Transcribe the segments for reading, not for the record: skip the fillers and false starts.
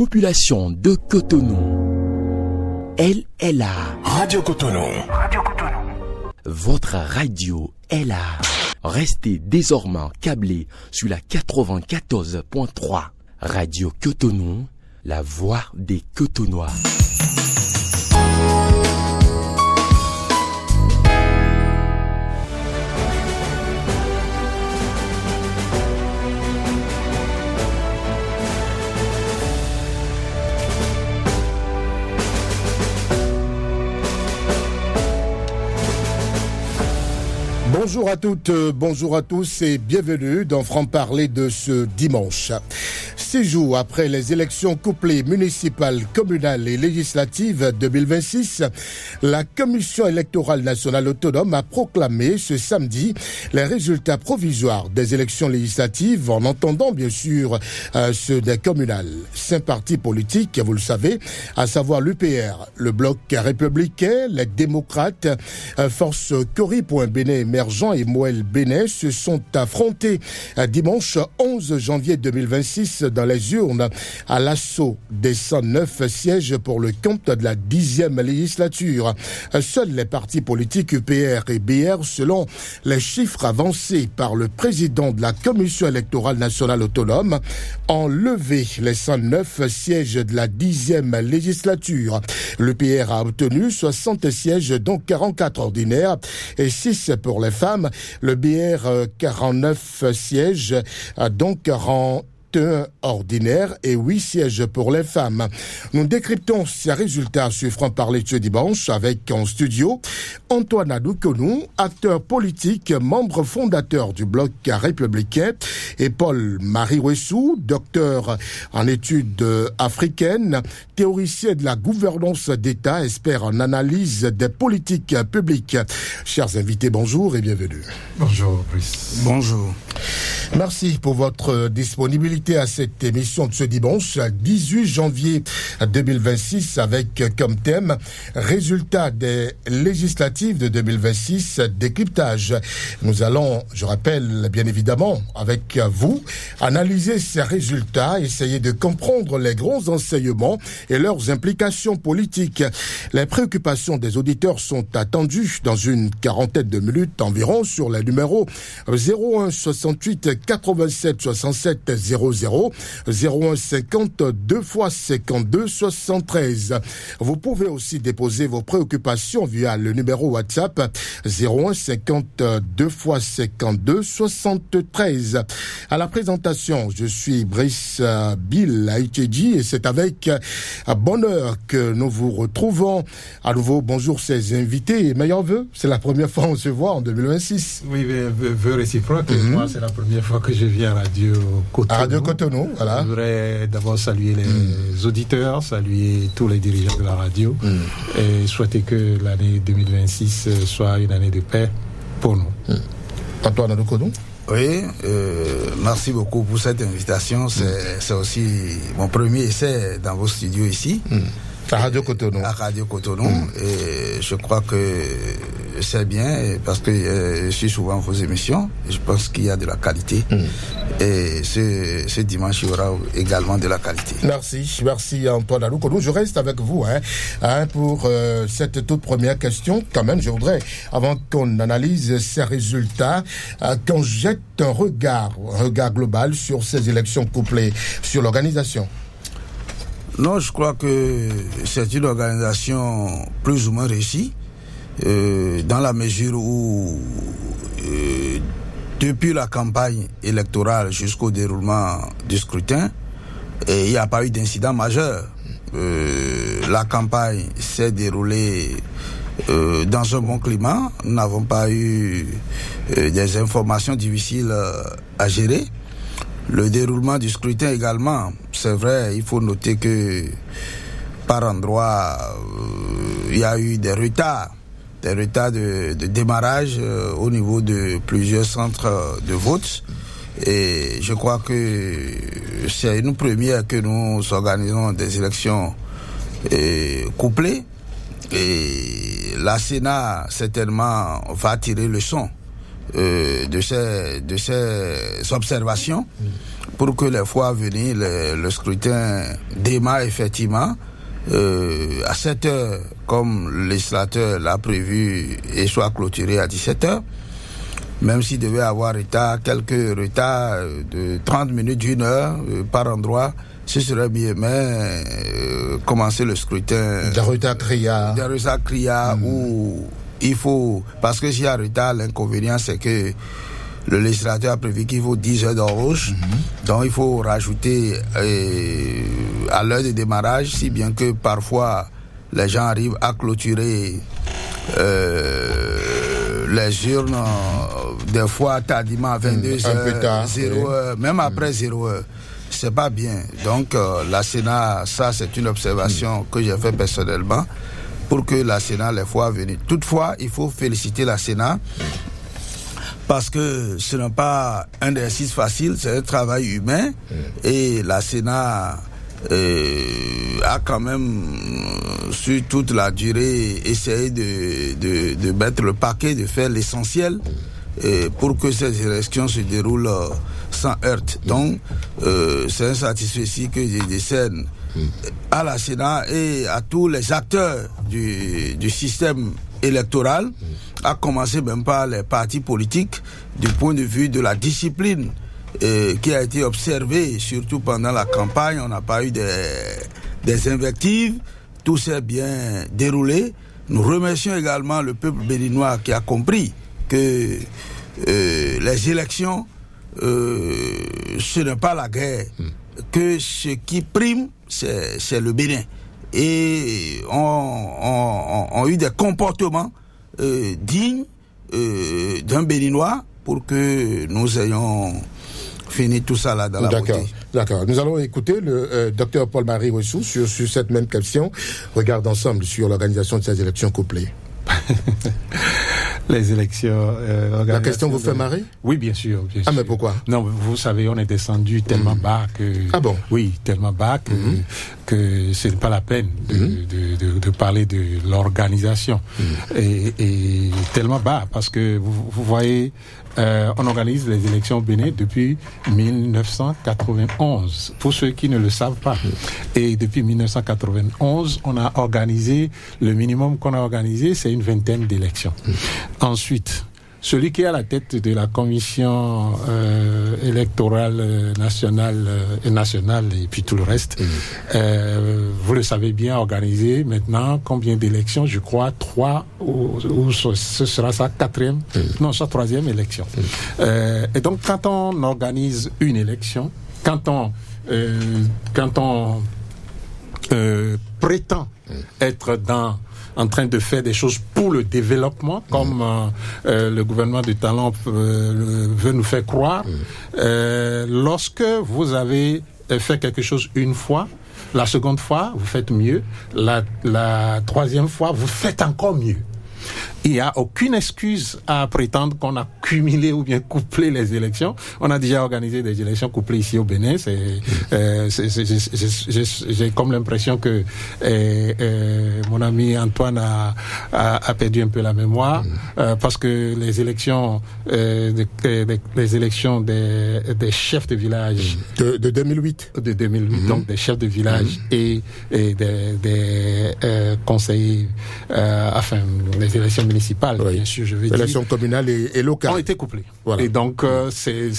population de Cotonou. Elle est là. Radio Cotonou. Votre radio est là. Restez désormais câblés sur la 94.3. Radio Cotonou, la voix des Cotonois. Bonjour à toutes, bonjour à tous et bienvenue dans Franc-Parler de ce dimanche. 6 jours après les élections couplées municipales, communales et législatives 2026, la Commission électorale nationale autonome a proclamé ce samedi les résultats provisoires des élections législatives en entendant bien sûr ceux des communales. 5 partis politiques, vous le savez, à savoir l'UPR, le Bloc républicain, les démocrates, Force Cori pour un Bénin émergent et Moël Bénin se sont affrontés dimanche 11 janvier 2026 dans les urnes à l'assaut des 109 sièges pour le compte de la 10e législature. Seuls les partis politiques UPR et BR, selon les chiffres avancés par le président de la Commission électorale nationale autonome, ont levé les 109 sièges de la 10e législature. L'UPR a obtenu 60 sièges, dont 44 ordinaires et 6 pour les femmes. Le BR 49 sièges, dont 41 ordinaires et 8 sièges pour les femmes. Nous décryptons ces résultats sur Franc-Parler ce dimanche avec en studio Antoine Adoukonou, acteur politique, membre fondateur du Bloc républicain, et Paul-Marie Wessou, docteur en études africaines, théoricien de la gouvernance d'État, expert en analyse des politiques publiques. Chers invités, bonjour et bienvenue. Bonjour, Brice. Bonjour. Merci pour votre disponibilité à cette émission de ce dimanche, 18 janvier 2026, avec comme thème résultats des législatives de 2026, décryptage. Nous allons, je rappelle bien évidemment, avec vous, analyser ces résultats, essayer de comprendre les grands enseignements et leurs implications politiques. Les préoccupations des auditeurs sont attendues dans une quarantaine de minutes environ sur les numéros 01 68 87 67 00, 01 50 2 x 52 73. Vous pouvez aussi déposer vos préoccupations via le numéro WhatsApp 01 50 2 x 52 73. À la présentation, je suis Brice Bill Aïtjedji et c'est avec bonheur que nous vous retrouvons. À nouveau, bonjour ces invités et meilleurs vœux. C'est la première fois qu'on se voit en 2026. Oui, vœux réciproques. Moi, c'est la première fois que je viens à Radio Cotonou. Radio Cotonou, voilà. Je voudrais d'abord saluer les auditeurs, saluer tous les dirigeants de la radio et souhaiter que l'année 2026 soit une année de paix pour nous. Antoine Adoukonou. Oui, merci beaucoup pour cette invitation. C'est aussi mon premier essai dans vos studios ici. À Radio Cotonou. À Radio Cotonou. Et je crois que c'est bien parce que je suis souvent vos émissions. Et je pense qu'il y a de la qualité. Et ce dimanche, il y aura également de la qualité. Merci Antoine Adoukonou. Je reste avec vous pour cette toute première question. Quand même, je voudrais, avant qu'on analyse ces résultats, qu'on jette un regard global sur ces élections couplées, sur l'organisation. Non, je crois que c'est une organisation plus ou moins réussie, dans la mesure où, depuis la campagne électorale jusqu'au déroulement du scrutin, il n'y a pas eu d'incident majeur. La campagne s'est déroulée dans un bon climat. Nous n'avons pas eu des informations difficiles à gérer. Le déroulement du scrutin également, c'est vrai, il faut noter que par endroits, il y a eu des retards de démarrage au niveau de plusieurs centres de vote. Et je crois que c'est une première que nous organisons des élections couplées. Et la Sénat, certainement, va tirer le son de ces observations. pour que les fois à venir, le scrutin démarre effectivement à 7 heures, comme le législateur l'a prévu, et soit clôturé à 17 heures. Même s'il devait avoir quelques retards de 30 minutes, 1 heure par endroit, ce serait mieux. Mais commencer le scrutin... Des retards criards. Où il faut... Parce que s'il y a retard, l'inconvénient, c'est que le législateur a prévu qu'il faut 10 heures d'horloge. Donc il faut rajouter à l'heure de démarrage, si bien que parfois les gens arrivent à clôturer les urnes des fois tardivement à 22 heures, 0 heure, même après 0 heure. C'est pas bien. Donc la Sénat, ça c'est une observation que j'ai fait personnellement, pour que la Sénat les fois à venir. Toutefois, il faut féliciter la Sénat, parce que ce n'est pas un exercice facile, c'est un travail humain, et la Sénat a quand même, sur toute la durée, essayé de mettre le paquet, de faire l'essentiel, pour que ces élections se déroulent sans heurts. Donc, c'est un satisfait que je décerne à la Sénat et à tous les acteurs du système électoral, à commencer même par les partis politiques, du point de vue de la discipline qui a été observée, surtout pendant la campagne. On n'a pas eu des invectives, tout s'est bien déroulé. Nous remercions également le peuple béninois qui a compris que les élections, ce n'est pas la guerre, que ce qui prime, c'est le Bénin. Et ont eu des comportements dignes d'un Béninois, pour que nous ayons fini tout ça là dans la beauté. D'accord. Nous allons écouter le docteur Paul-Marie Wessou sur cette même question. Regarde ensemble sur l'organisation de ces élections couplées. Les élections... la question vous fait marrer? Oui, bien sûr. Ah, mais pourquoi? Non, vous savez, on est descendu tellement bas que... Ah bon? Oui, tellement bas que c'est pas la peine de parler de l'organisation. Et tellement bas, parce que vous voyez... on organise les élections au Bénin depuis 1991, pour ceux qui ne le savent pas. Et depuis 1991, on a organisé, le minimum qu'on a organisé, c'est une 20aine d'élections. Ensuite, celui qui est à la tête de la commission électorale nationale et puis tout le reste, vous le savez bien, organisé maintenant combien d'élections? Je crois 3 ou ce sera sa 4e, non, sa 3e élection. Et donc quand on organise une élection, quand on prétend être en train de faire des choses pour le développement, comme le gouvernement de Talon veut nous faire croire. Lorsque vous avez fait quelque chose une fois, la seconde fois, vous faites mieux. La 3e fois, vous faites encore mieux. Il n'y a aucune excuse à prétendre qu'on a cumulé ou bien couplé les élections. On a déjà organisé des élections couplées ici au Bénin. J'ai comme l'impression que mon ami Antoine a perdu un peu la mémoire, parce que les élections des chefs de village de 2008, donc des chefs de village et des conseillers, enfin les élections municipales, bien sûr, je veux dire. Élections communales et locales ont été couplées. Voilà. Et donc, c'est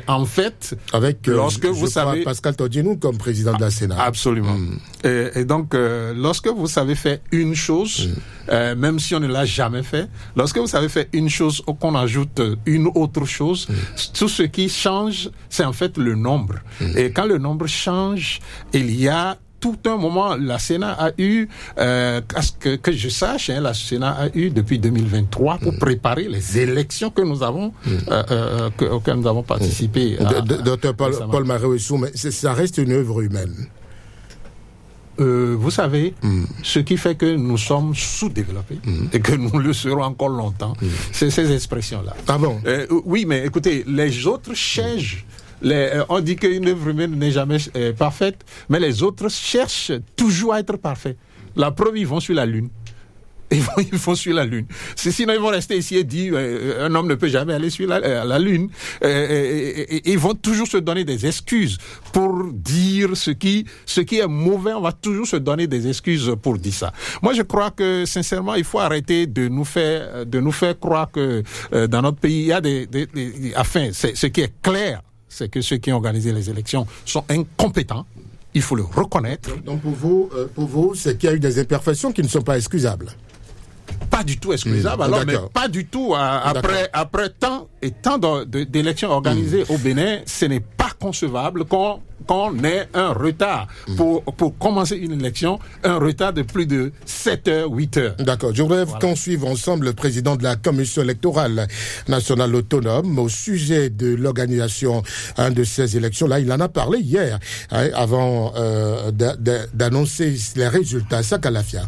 en fait... Avec, lorsque vous savez... Pascal Todinou comme président de la Sénat. Absolument. Et donc, lorsque vous savez faire une chose, même si on ne l'a jamais fait, lorsque vous savez faire une chose ou qu'on ajoute une autre chose, tout ce qui change, c'est en fait le nombre. Et quand le nombre change, il y a tout un moment, la Sénat a eu, que je sache, la Sénat a eu depuis 2023 pour préparer les élections que nous avons, auxquelles nous avons participé. Docteur Paul-Marie Wessou, mais ça reste une œuvre humaine. Vous savez, ce qui fait que nous sommes sous-développés et que nous le serons encore longtemps, c'est ces expressions-là. Ah bon? Oui, mais écoutez, les autres cherchent. On dit qu'une œuvre humaine n'est jamais parfaite, mais les autres cherchent toujours à être parfaits. La preuve, ils vont sur la Lune. Ils vont sur la Lune. Sinon, ils vont rester ici et dire un homme ne peut jamais aller sur la Lune. Et ils vont toujours se donner des excuses pour dire ce qui est mauvais. On va toujours se donner des excuses pour dire ça. Moi, je crois que sincèrement, il faut arrêter de nous faire croire que dans notre pays, il y a ce qui est clair, c'est que ceux qui ont organisé les élections sont incompétents. Il faut le reconnaître. Donc pour vous, c'est qu'il y a eu des imperfections qui ne sont pas excusables. Pas du tout excusable, mais pas du tout. Après tant d'élections organisées au Bénin, ce n'est pas concevable qu'on ait un retard pour commencer une élection, un retard de plus de 7 heures, 8 heures. D'accord. Je voudrais qu'on suive ensemble le président de la Commission électorale nationale autonome au sujet de l'organisation de ces élections-là. Il en a parlé hier, avant d'annoncer les résultats. Sakalafia.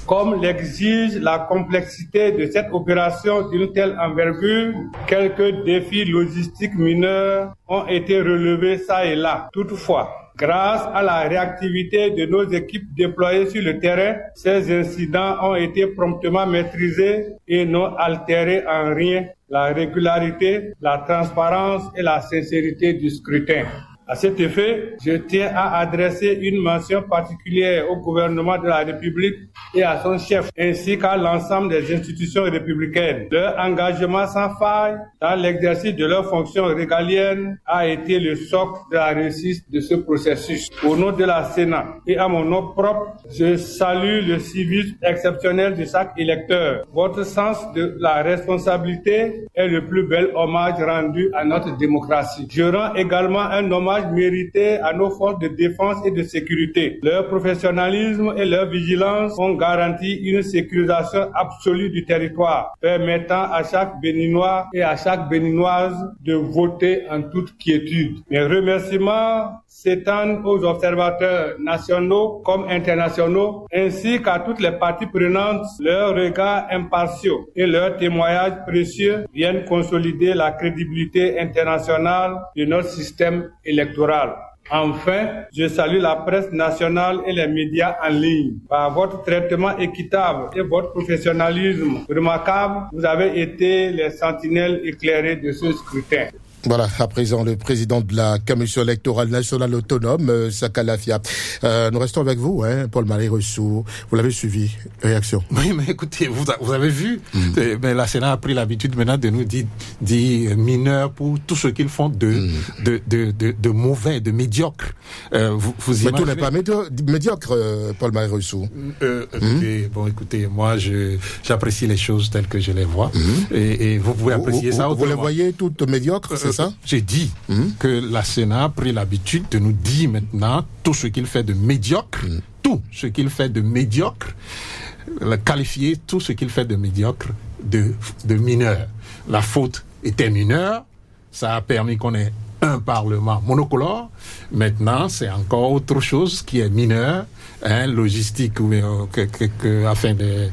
Comme l'exige la complexité de cette opération d'une telle envergure, quelques défis logistiques mineurs ont été relevés ça et là. Toutefois, grâce à la réactivité de nos équipes déployées sur le terrain, ces incidents ont été promptement maîtrisés et n'ont altéré en rien la régularité, la transparence et la sincérité du scrutin. À cet effet, je tiens à adresser une mention particulière au gouvernement de la République et à son chef, ainsi qu'à l'ensemble des institutions républicaines. Leur engagement sans faille dans l'exercice de leurs fonctions régaliennes a été le socle de la réussite de ce processus. Au nom de la Sénat et à mon nom propre, je salue le civisme exceptionnel de chaque électeur. Votre sens de la responsabilité est le plus bel hommage rendu à notre démocratie. Je rends également un hommage mérité à nos forces de défense et de sécurité. Leur professionnalisme et leur vigilance ont garanti une sécurisation absolue du territoire, permettant à chaque Béninois et à chaque Béninoise de voter en toute quiétude. Mes remerciements s'étendent aux observateurs nationaux comme internationaux, ainsi qu'à toutes les parties prenantes. Leurs regards impartiaux et leurs témoignages précieux viennent consolider la crédibilité internationale de notre système électoral. Enfin, je salue la presse nationale et les médias en ligne. Par votre traitement équitable et votre professionnalisme remarquable, vous avez été les sentinelles éclairées de ce scrutin. Voilà, à présent, le président de la Commission électorale nationale autonome, Sakalafia. Nous restons avec vous, Paul-Marie Ressou. Vous l'avez suivi. Réaction? Oui, mais écoutez, vous avez vu, mais la Sénat a pris l'habitude maintenant de nous dire mineurs pour tout ce qu'ils font de mauvais, de médiocre. Vous mais tout n'est pas médiocre, Paul-Marie Ressou. Écoutez, moi, j'apprécie les choses telles que je les vois. Et vous pouvez apprécier ça autrement. Vous les voyez toutes médiocres, c'est ça? J'ai dit que la Sénat a pris l'habitude de nous dire maintenant tout ce qu'il fait de médiocre, tout ce qu'il fait de médiocre, qualifier tout ce qu'il fait de médiocre de mineur. La faute était mineure, ça a permis qu'on ait un parlement monocolore. Maintenant, c'est encore autre chose qui est mineur, logistique, afin de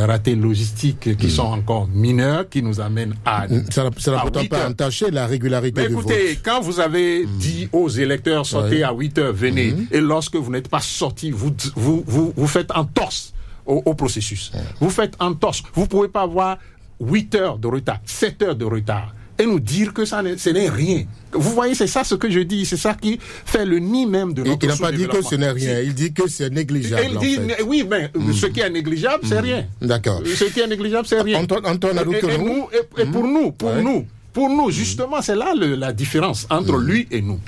rater logistique qui sont encore mineurs, qui nous amènent à... Ça n'a pourtant pas entaché la régularité du vote. Écoutez, quand vous avez dit aux électeurs sortez à 8 heures, venez, et lorsque vous n'êtes pas sortis, vous faites entorse au processus. Vous faites entorse. Vous ne pouvez pas avoir 8 heures de retard, 7 heures de retard, et nous dire que ce n'est rien. Vous voyez, c'est ça ce que je dis, c'est ça qui fait le nid même de notre sous-développement. Il n'a pas dit que ce n'est rien, il dit que c'est négligeable. Il dit, oui, mais ce qui est négligeable, c'est rien. D'accord. Ce qui est négligeable, c'est rien. Antoine Adoukonou. Et pour nous, justement, c'est là la différence entre lui et nous.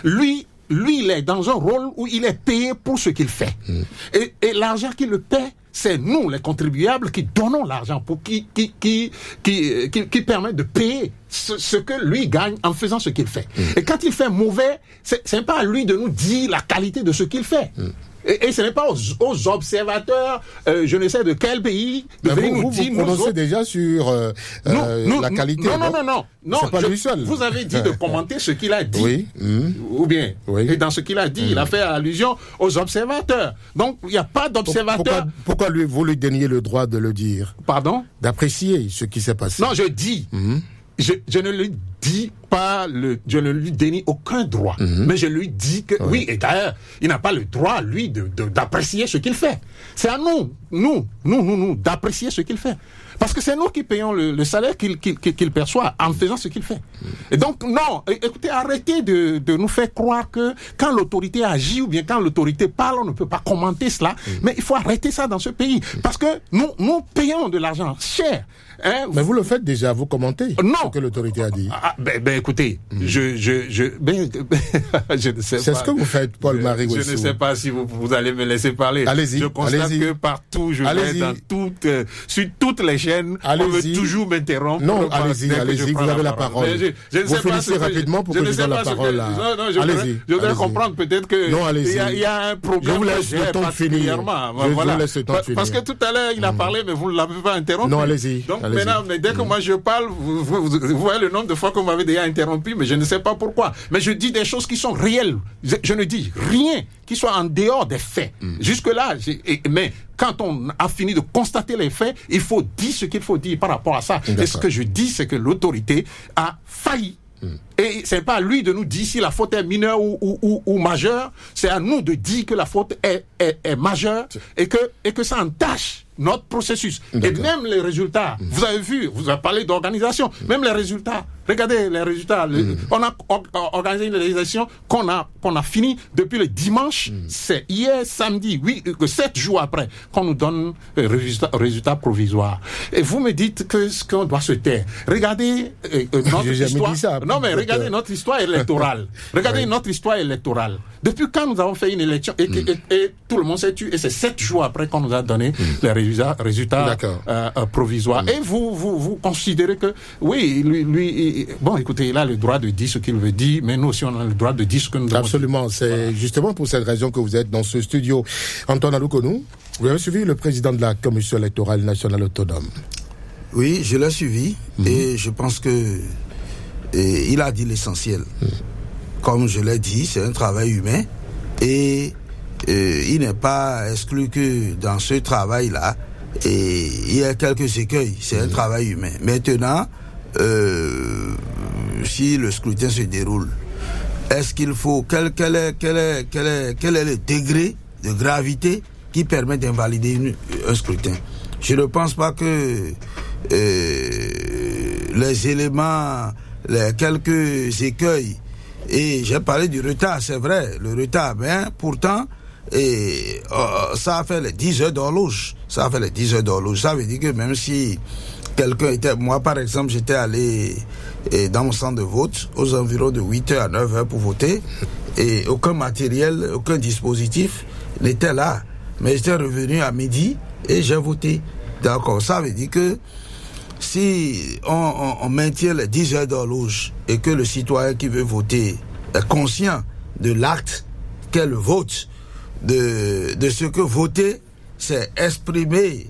Lui, il est dans un rôle où il est payé pour ce qu'il fait. Et l'argent qu'il le paie, c'est nous, les contribuables, qui donnons l'argent pour qui permet de payer ce que lui gagne en faisant ce qu'il fait. Et quand il fait mauvais, c'est pas à lui de nous dire la qualité de ce qu'il fait. Et ce n'est pas aux observateurs, je ne sais de quel pays, de venir nous dire... Vous prononcez déjà sur la qualité. Non, c'est pas lui seul. Vous avez dit de commenter ce qu'il a dit. Oui. Ou bien, et dans ce qu'il a dit, il a fait allusion aux observateurs. Donc, il n'y a pas d'observateurs. Pourquoi vous lui donniez le droit de le dire? Pardon? D'apprécier ce qui s'est passé. Non, je dis... Je ne le dis pas je ne lui dénie aucun droit, mais je lui dis que oui, et d'ailleurs, il n'a pas le droit, lui, d'apprécier ce qu'il fait. C'est à nous, d'apprécier ce qu'il fait. Parce que c'est nous qui payons le salaire qu'il perçoit en faisant ce qu'il fait. Et donc, non, écoutez, arrêtez de nous faire croire que quand l'autorité agit ou bien quand l'autorité parle, on ne peut pas commenter cela. Mais il faut arrêter ça dans ce pays. Parce que nous payons de l'argent cher. Hein, mais vous le faites déjà, vous commentez ce que l'autorité a dit. Écoutez, je ne sais pas. C'est ce que vous faites, Paul-Marie Wessou. Je ne sais pas si vous allez me laisser parler. Allez-y. Je constate que partout, je vais sur toutes les chaînes, on veut toujours m'interrompre. Non, allez-y, vous avez la parole. Vous finissez rapidement pour que je donne la parole à... Allez-y. Je voudrais comprendre peut-être que il y a un problème. Je vous laisse le temps de finir. Je vous laisse le temps de finir. Parce que tout à l'heure, il a parlé, mais vous ne l'avez pas interrompu. Non, allez-y. Maintenant, mais dès que moi je parle, vous voyez le nombre de fois que vous m'avez déjà interrompu, mais je ne sais pas pourquoi. Mais je dis des choses qui sont réelles. Je ne dis rien qui soit en dehors des faits. Jusque-là, mais quand on a fini de constater les faits, il faut dire ce qu'il faut dire par rapport à ça. Et ce que je dis, c'est que l'autorité a failli. Et c'est pas à lui de nous dire si la faute est mineure ou majeure. C'est à nous de dire que la faute est majeure et que ça entache notre processus. Et même les résultats, vous avez vu, vous avez parlé d'organisation, même les résultats, regardez les résultats. On a organisé une réalisation qu'on a fini depuis le dimanche. C'est hier, samedi, 7 jours après, qu'on nous donne les résultats provisoires. Et vous me dites qu'on doit se taire. Regardez notre histoire. Ça, non, mais regardez notre histoire électorale. Regardez notre histoire électorale. Depuis quand nous avons fait une élection et tout le monde s'est tué, et c'est 7 jours après qu'on nous a donné les résultats provisoires. Et vous considérez que, oui, lui, bon, écoutez, il a le droit de dire ce qu'il veut dire, mais nous aussi, on a le droit de dire ce que nous devons dire. Absolument. C'est justement pour cette raison que vous êtes dans ce studio. Antoine Aloukonou, vous avez suivi le président de la Commission électorale nationale autonome. Oui, je l'ai suivi et je pense que il a dit l'essentiel. Comme je l'ai dit, c'est un travail humain et il n'est pas exclu que dans ce travail-là, il y a quelques écueils. C'est un travail humain. Maintenant, si le scrutin se déroule, est-ce qu'il faut quel est le degré de gravité qui permet d'invalider un scrutin? Je ne pense pas que les éléments, les quelques écueils, et j'ai parlé du retard, c'est vrai, le retard, mais pourtant, ça a fait les 10 heures d'horloge. Ça veut dire que même si quelqu'un était... Moi, par exemple, j'étais allé dans mon centre de vote aux environs de 8h à 9h pour voter, et aucun matériel, aucun dispositif n'était là. Mais j'étais revenu à midi et j'ai voté. D'accord, ça veut dire que si on maintient les 10 heures d'horloge et que le citoyen qui veut voter est conscient de l'acte qu'est le vote, de ce que voter, c'est exprimer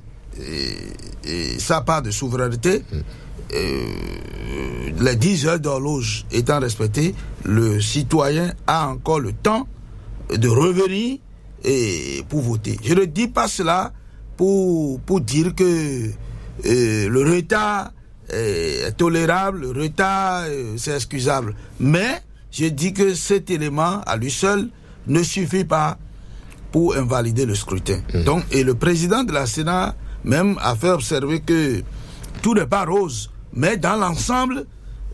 sa part de souveraineté, les 10 heures d'horloge étant respectées, le citoyen a encore le temps de revenir pour voter. Je ne dis pas cela pour dire que le retard est tolérable, le retard c'est excusable. Mais je dis que cet élément à lui seul ne suffit pas pour invalider le scrutin. Donc, et le président de la Sénat même a fait observer que tout n'est pas rose, mais dans l'ensemble,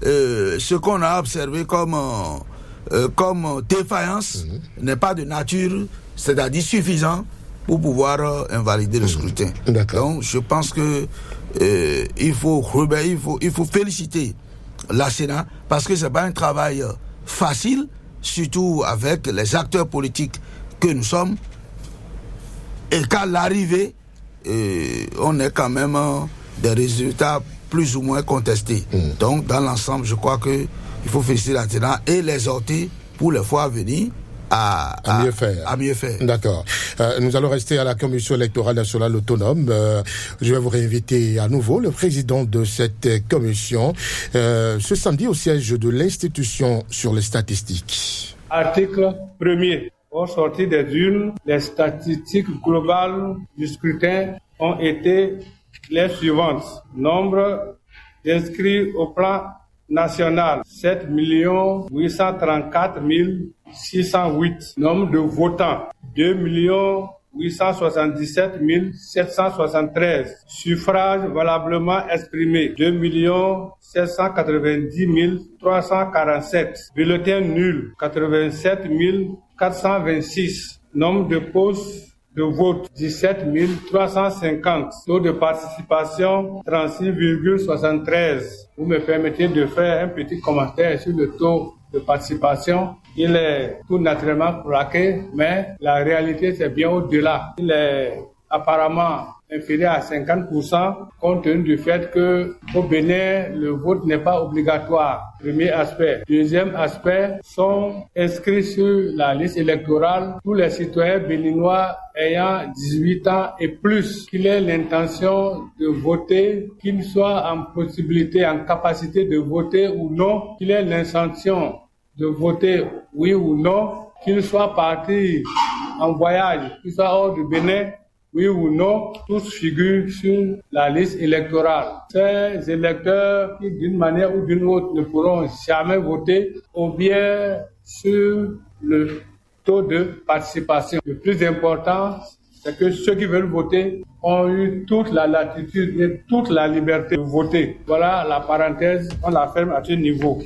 ce qu'on a observé comme défaillance n'est pas de nature, c'est-à-dire suffisant pour pouvoir invalider le scrutin. Donc, je pense que il faut féliciter la Sénat parce que c'est pas un travail facile, surtout avec les acteurs politiques que nous sommes, et qu'à l'arrivée, on est quand même des résultats plus ou moins contestés. Donc, dans l'ensemble, je crois que il faut féliciter la Sénat et les exhorter pour les fois à venir à mieux faire. D'accord. Nous allons rester à la Commission électorale nationale autonome. Je vais vous réinviter à nouveau le président de cette commission ce samedi au siège de l'institution sur les statistiques. Article 1er. Au sortir des urnes, les statistiques globales du scrutin ont été les suivantes. Nombre d'inscrits au plan nationale, 7 834 608. Nombre de votants, 2 877 773. Suffrages valablement exprimés, 2 790 347. Bulletins nuls, 87 426. Nombre de postes de vote, 17 350. Taux de participation, 36,73. Vous me permettez de faire un petit commentaire sur le taux de participation. Il est tout naturellement plaqué, mais la réalité c'est bien au-delà. Il est apparemment inférieur à 50%, compte tenu du fait que au Bénin, le vote n'est pas obligatoire. Premier aspect. Deuxième aspect, sont inscrits sur la liste électorale tous les citoyens béninois ayant 18 ans et plus, qu'il ait l'intention de voter, qu'il soit en possibilité, en capacité de voter ou non, qu'il ait l'intention de voter oui ou non, qu'il soit parti en voyage, qu'il soit hors du Bénin, oui ou non, tous figurent sur la liste électorale. Ces électeurs qui, d'une manière ou d'une autre, ne pourront jamais voter, ou bien sur le taux de participation. Le plus important, c'est que ceux qui veulent voter ont eu toute la latitude et toute la liberté de voter. Voilà la parenthèse, on la ferme à ce niveau.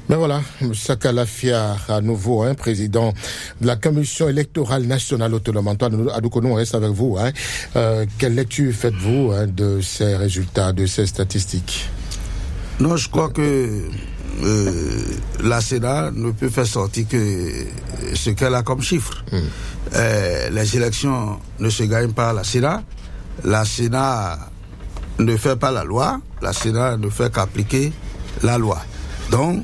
Ben voilà, Moussa Lafia, à nouveau, président de la Commission électorale nationale autonome. Antoine Adoukono, on reste avec vous. Quelle lecture faites-vous de ces résultats, de ces statistiques? Non, je crois que la Sénat ne peut faire sortir que ce qu'elle a comme chiffre. Les élections ne se gagnent pas à la Sénat. La Sénat ne fait pas la loi. La Sénat ne fait qu'appliquer la loi. Donc,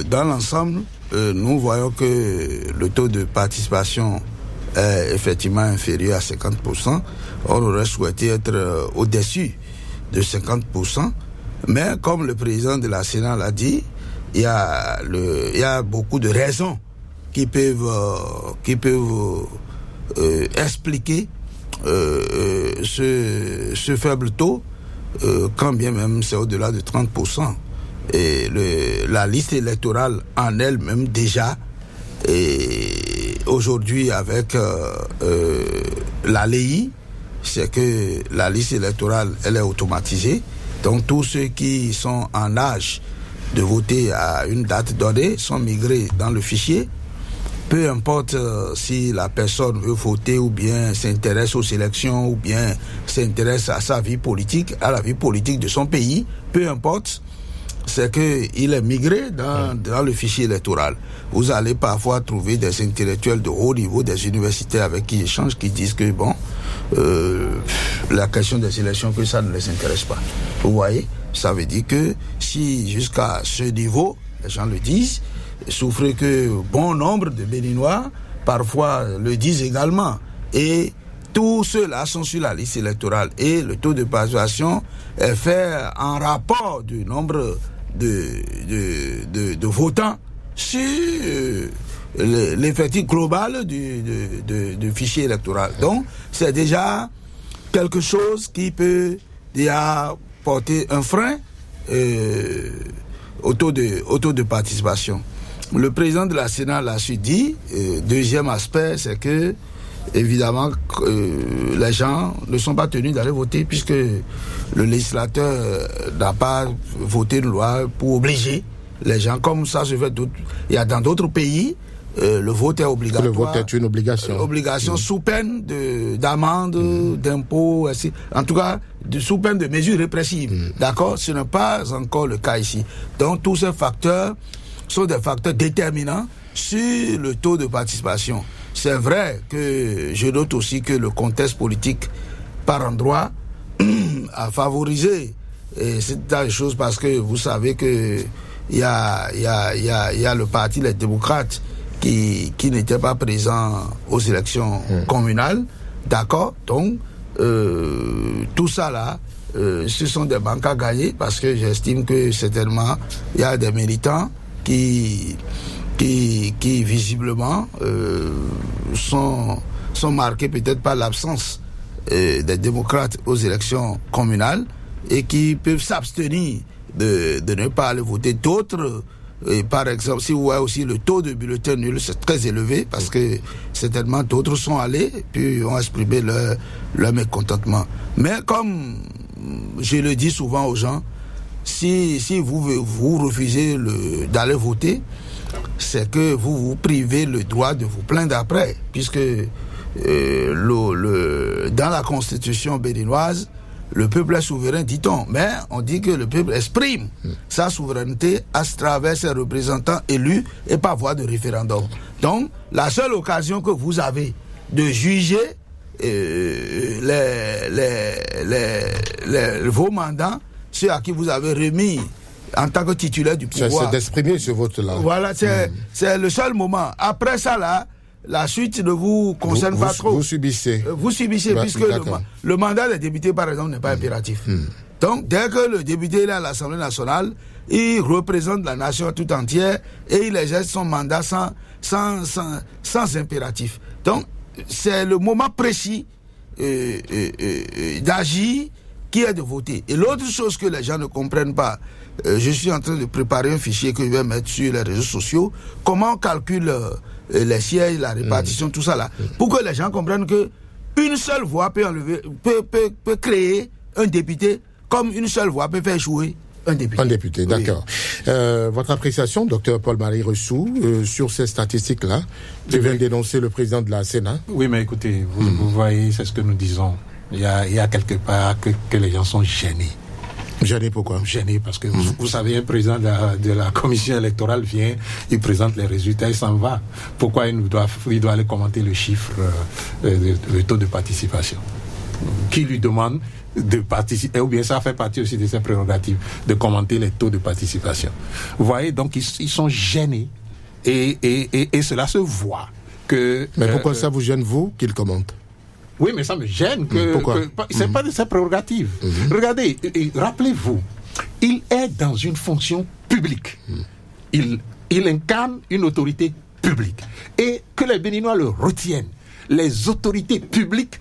dans l'ensemble, nous voyons que le taux de participation est effectivement inférieur à 50%. On aurait souhaité être au-dessus de 50%. Mais comme le président de la Sénat l'a dit, il y a beaucoup de raisons qui peuvent expliquer ce faible taux, quand bien même c'est au-delà de 30%. Et la liste électorale en elle-même déjà, et aujourd'hui avec la LEI, c'est que la liste électorale elle est automatisée. Donc tous ceux qui sont en âge de voter à une date donnée sont migrés dans le fichier. Peu importe si la personne veut voter ou bien s'intéresse aux élections ou bien s'intéresse à sa vie politique, à la vie politique de son pays, peu importe. C'est qu'il est migré dans le fichier électoral. Vous allez parfois trouver des intellectuels de haut niveau, des universités avec qui j'échange, qui disent que la question des élections, que ça ne les intéresse pas. Vous voyez, ça veut dire que si jusqu'à ce niveau, les gens le disent, souffrent que bon nombre de Béninois, parfois le disent également. Et tous ceux-là sont sur la liste électorale. Et le taux de participation est fait en rapport du nombre de votants sur l'effectif global du fichier électoral. Donc, c'est déjà quelque chose qui peut déjà porter un frein au taux de participation. Le président de la Sénat l'a su dit. Deuxième aspect, c'est que évidemment, les gens ne sont pas tenus d'aller voter puisque le législateur n'a pas voté une loi pour obliger les gens. Comme ça se fait il y a dans d'autres pays, le vote est obligatoire. Le vote est une obligation. Obligation sous peine d'amende, d'impôts, en tout cas, sous peine de mesures répressives. D'accord? Ce n'est pas encore le cas ici. Donc tous ces facteurs sont des facteurs déterminants sur le taux de participation. C'est vrai que je note aussi que le contexte politique par endroit a favorisé cette chose parce que vous savez que il y a le parti les démocrates qui n'était pas présent aux élections communales, d'accord. Donc tout ça là, ce sont des banques à gagner parce que j'estime que certainement il y a des militants qui visiblement sont marqués peut-être par l'absence des démocrates aux élections communales et qui peuvent s'abstenir de ne pas aller voter. D'autres, par exemple, si vous voyez aussi le taux de bulletins nuls, c'est très élevé parce que certainement d'autres sont allés puis ont exprimé leur mécontentement. Mais comme je le dis souvent aux gens, si vous refusez d'aller voter, c'est que vous vous privez le droit de vous plaindre après, puisque dans la constitution béninoise, le peuple est souverain, dit-on, mais on dit que le peuple exprime sa souveraineté à travers ses représentants élus et par voie de référendum. Donc, la seule occasion que vous avez de juger vos mandats, ceux à qui vous avez remis en tant que titulaire du pouvoir, c'est d'exprimer ce vote-là. Voilà, c'est le seul moment. Après ça, là, la suite ne vous concerne pas trop. Vous subissez. Vous subissez, puisque le mandat des députés, par exemple, n'est pas impératif. Donc, dès que le député est à l'Assemblée nationale, il représente la nation tout entière et il exerce son mandat sans impératif. Donc, c'est le moment précis d'agir qui est de voter. Et l'autre chose que les gens ne comprennent pas, je suis en train de préparer un fichier que je vais mettre sur les réseaux sociaux, comment on calcule les sièges, la répartition, tout ça là, pour que les gens comprennent que une seule voix peut créer un député, comme une seule voix peut faire échouer un député. Un député, d'accord. Votre appréciation, docteur Paul-Marie Ressou, sur ces statistiques-là, qui vient dénoncer le président de la Sénat? Oui, mais écoutez, vous voyez, c'est ce que nous disons. Il y a quelque part que les gens sont gênés. Gêné pourquoi? Gêné parce que vous savez, un président de la commission électorale vient, il présente les résultats, il s'en va. Pourquoi il doit aller commenter le chiffre, le taux de participation? Qui lui demande de participer? Ou bien ça fait partie aussi de ses prérogatives, de commenter les taux de participation. Vous voyez, donc ils sont gênés et cela se voit. Mais pourquoi ça vous gêne, vous, qu'il commente? Oui, mais ça me gêne. C'est pas de ses prérogatives. Regardez, rappelez-vous, il est dans une fonction publique. Il incarne une autorité publique. Et que les Béninois le retiennent. Les autorités publiques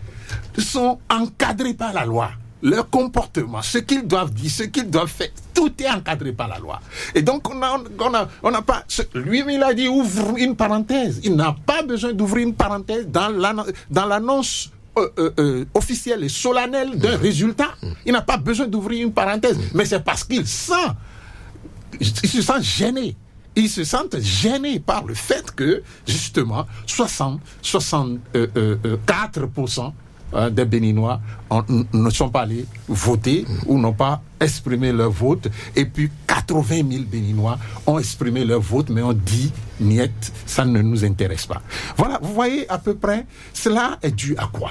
sont encadrées par la loi. Leur comportement, ce qu'ils doivent dire, ce qu'ils doivent faire, tout est encadré par la loi. Et donc, on n'a pas... Lui-même, il a dit, ouvre une parenthèse. Il n'a pas besoin d'ouvrir une parenthèse dans l'annonce officiel et solennel d'un résultat. Il n'a pas besoin d'ouvrir une parenthèse, mais c'est parce qu'il se sent gêné. Ils se sentent gênés par le fait que, justement, 64% des Béninois ne sont pas allés voter ou n'ont pas exprimé leur vote, et puis 80 000 Béninois ont exprimé leur vote, mais ont dit niet, ça ne nous intéresse pas. Voilà, vous voyez à peu près, cela est dû à quoi?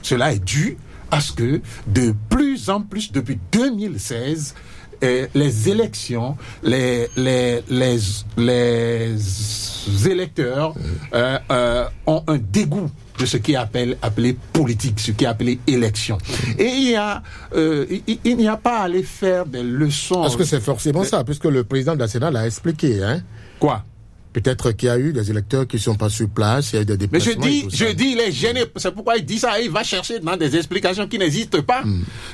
Cela est dû à ce que de plus en plus, depuis 2016, les élections, les électeurs ont un dégoût de ce qui est appelé politique, ce qui est appelé élection. Et il n'y a pas à aller faire des leçons. Est-ce que c'est forcément ça, puisque le président de la Sénat l'a expliqué, hein? Quoi? Peut-être qu'il y a eu des électeurs qui ne sont pas sur place, il y a eu des déplacements. Mais je dis, il est gêné. C'est pourquoi il dit ça. Il va chercher dans des explications qui n'existent pas.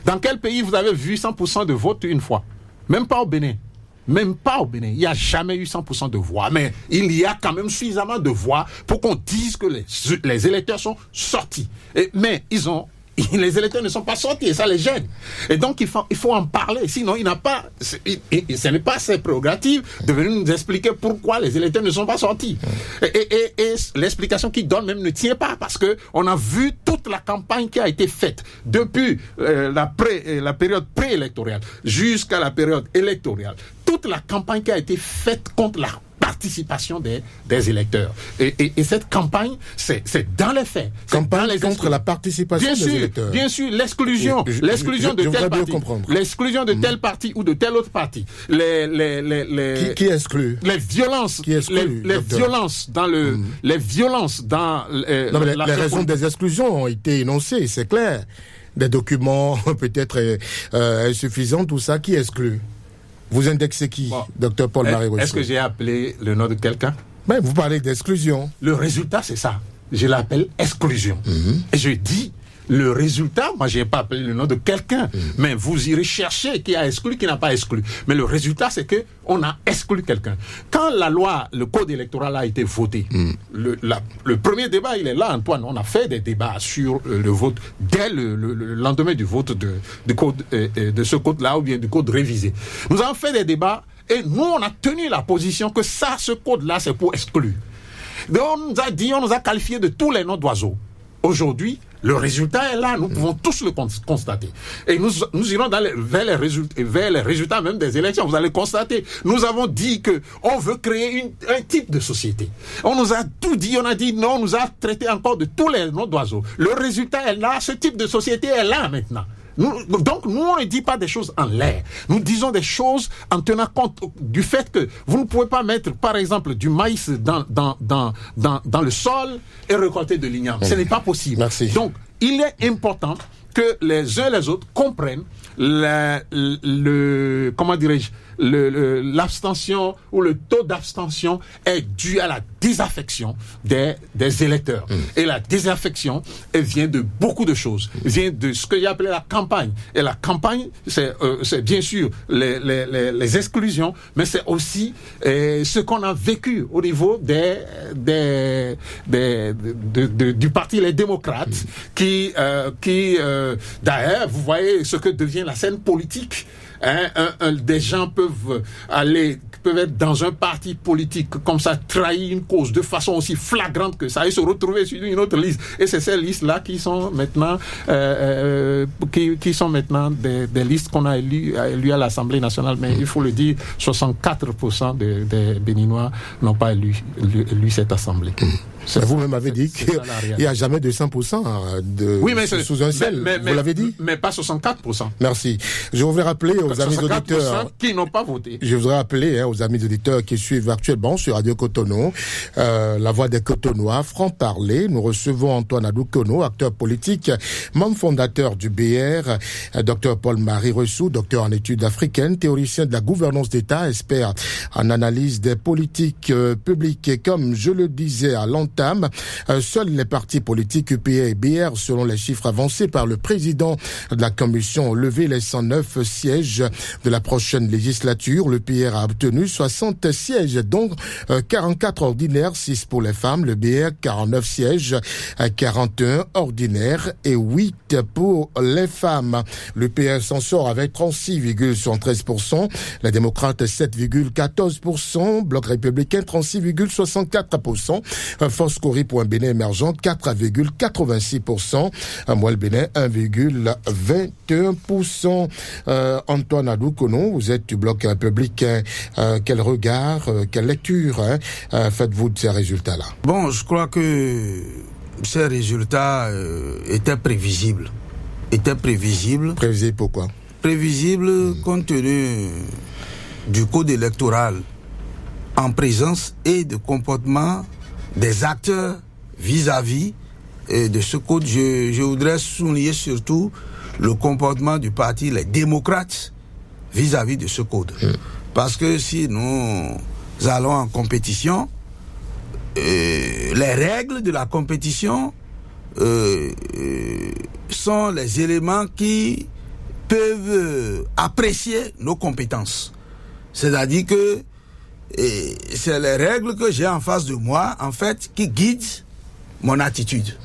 Dans quel pays vous avez vu 100% de vote une fois? Même pas au Bénin. Même pas au Bénin. Il n'y a jamais eu 100% de voix. Mais il y a quand même suffisamment de voix pour qu'on dise que les électeurs sont sortis. Mais les électeurs ne sont pas sortis et ça les gêne. Et donc il faut en parler. Sinon, ce n'est pas ses prérogatives de venir nous expliquer pourquoi les électeurs ne sont pas sortis. Et l'explication qu'il donne même ne tient pas, parce que on a vu toute la campagne qui a été faite depuis la période préélectorale jusqu'à la période électorale. Toute la campagne qui a été faite contre la participation des électeurs. Et cette campagne, c'est dans les faits. Campagne contre la participation des électeurs. Bien sûr, l'exclusion de tel parti. L'exclusion de tel parti ou de tel autre parti. Qui exclut? Les violences. Qui exclut, les violences dans les violences dans non, mais les raisons des exclusions ont été énoncées, c'est clair. Des documents peut-être insuffisants, tout ça, qui exclut? Vous indexez qui, docteur Paul-Marie Ressou? Est-ce que j'ai appelé le nom de quelqu'un? Ben, vous parlez d'exclusion. Le résultat, c'est ça. Je l'appelle exclusion. Et je dis, Le résultat, moi je n'ai pas appelé le nom de quelqu'un, mais vous irez chercher qui a exclu, qui n'a pas exclu. Mais le résultat, c'est que on a exclu quelqu'un. Quand la loi, le code électoral a été voté, le premier débat, il est là, Antoine. On a fait des débats sur le vote dès le lendemain du vote de ce code-là, ou bien du code révisé. Nous avons fait des débats et nous, on a tenu la position que ce code-là, c'est pour exclure. Donc, on nous a qualifié de tous les noms d'oiseaux. Aujourd'hui, le résultat est là, nous pouvons tous le constater. Et nous irons vers les résultats même des élections. Vous allez constater, nous avons dit que on veut créer un type de société. On nous a tout dit, on a dit non, on nous a traité encore de tous les noms d'oiseaux. Le résultat est là, ce type de société est là maintenant. Donc, nous, on ne dit pas des choses en l'air. Nous disons des choses en tenant compte du fait que vous ne pouvez pas mettre, par exemple, du maïs dans le sol et récolter de l'igname. Ce n'est pas possible. Merci. Donc, il est important que les uns et les autres comprennent l'abstention ou le taux d'abstention est dû à la désaffection des électeurs. Et la désaffection, elle vient de beaucoup de choses. Elle vient de ce qu'il y a appelé la campagne. Et la campagne, c'est bien sûr les exclusions, mais c'est aussi ce qu'on a vécu au niveau du parti Les Démocrates, qui d'ailleurs, vous voyez ce que devient la scène politique. Des gens peuvent être dans un parti politique comme ça, trahir une cause de façon aussi flagrante que ça, et se retrouver sur une autre liste. Et c'est ces listes-là qui sont maintenant des listes qu'on a élues à l'Assemblée nationale. Mais il faut le dire, 64% des Béninois n'ont pas élu cette Assemblée. Vous-même avez dit qu'il n'y a jamais de 100% sous un ciel. Vous l'avez dit? Mais pas 64%. Merci. Je voudrais rappeler aux amis auditeurs qui n'ont pas voté. Je voudrais rappeler aux amis auditeurs qui suivent actuellement sur Radio Cotonou, la voix des Cotonois, franc-parler. Nous recevons Antoine Adoukono, acteur politique, membre fondateur du BR, Dr Paul-Marie Ressou, docteur en études africaines, théoricien de la gouvernance d'État, expert en analyse des politiques publiques. Et comme je le disais à l'entame, seuls les partis politiques UPA et BR, selon les chiffres avancés par le président de la commission, ont levé les 109 sièges de la prochaine législature. Le PR a obtenu 60 sièges, donc 44 ordinaires, 6 pour les femmes. Le BR, 49 sièges, 41 ordinaires et 8 pour les femmes. Le PR s'en sort avec 36,73%. Les démocrates, 7,14%. Bloc républicain, 36,64%. Force Cori pour un Bénin émergent, 4,86%. Moi, le Bénin, 1,21%. Antoine Adoukono, vous êtes du Bloc républicain. Quel regard, quelle lecture faites-vous de ces résultats-là? Bon, je crois que ces résultats étaient prévisibles. Prévisible pourquoi? Prévisible compte tenu du code électoral en présence et de comportement des acteurs vis-à-vis de ce code. Je voudrais souligner surtout le comportement du parti Les Démocrates vis-à-vis de ce code. Parce que si nous allons en compétition, les règles de la compétition sont les éléments qui peuvent apprécier nos compétences. C'est-à-dire que c'est les règles que j'ai en face de moi, en fait, qui guident mon attitude.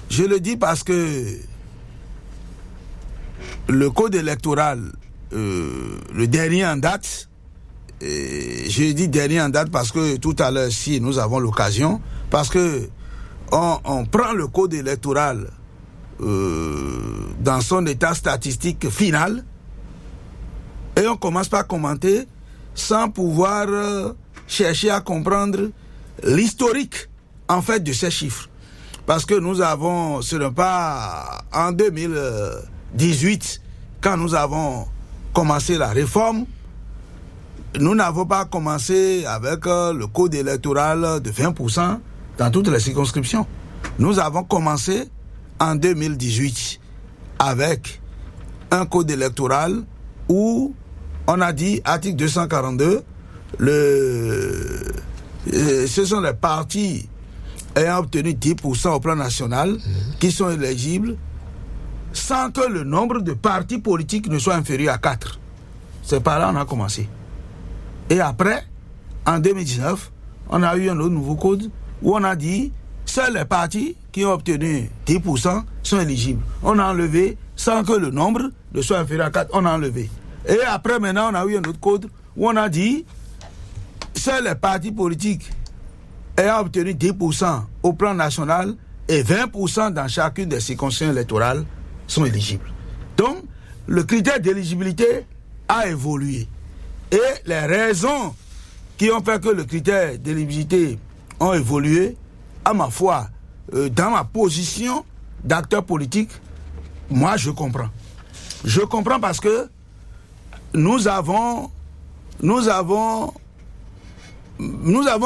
Je le dis parce que le code électoral, le dernier en date, je dis dernier en date parce que tout à l'heure, si nous avons l'occasion, parce que on prend le code électoral dans son état statistique final et on commence par commenter sans pouvoir chercher à comprendre l'historique en fait de ces chiffres. Parce que nous avons, ce n'est pas en 2018, quand nous avons commencé la réforme, nous n'avons pas commencé avec le code électoral de 20% dans toutes les circonscriptions. Nous avons commencé en 2018 avec un code électoral où on a dit, article 242, ce sont les partis ayant obtenu 10% au plan national qui sont éligibles sans que le nombre de partis politiques ne soit inférieur à 4. C'est par là qu'on a commencé. Et après, en 2019, on a eu un autre nouveau code où on a dit seuls les partis qui ont obtenu 10% sont éligibles. On a enlevé sans que le nombre ne soit inférieur à 4. On a enlevé. Et après, maintenant, on a eu un autre code où on a dit seuls les partis politiques ayant obtenu 10% au plan national et 20% dans chacune des circonscriptions électorales sont éligibles. Donc, le critère d'éligibilité a évolué. Et les raisons qui ont fait que le critère d'éligibilité ont évolué, à ma foi, dans ma position d'acteur politique, moi je comprends. Je comprends parce que nous avons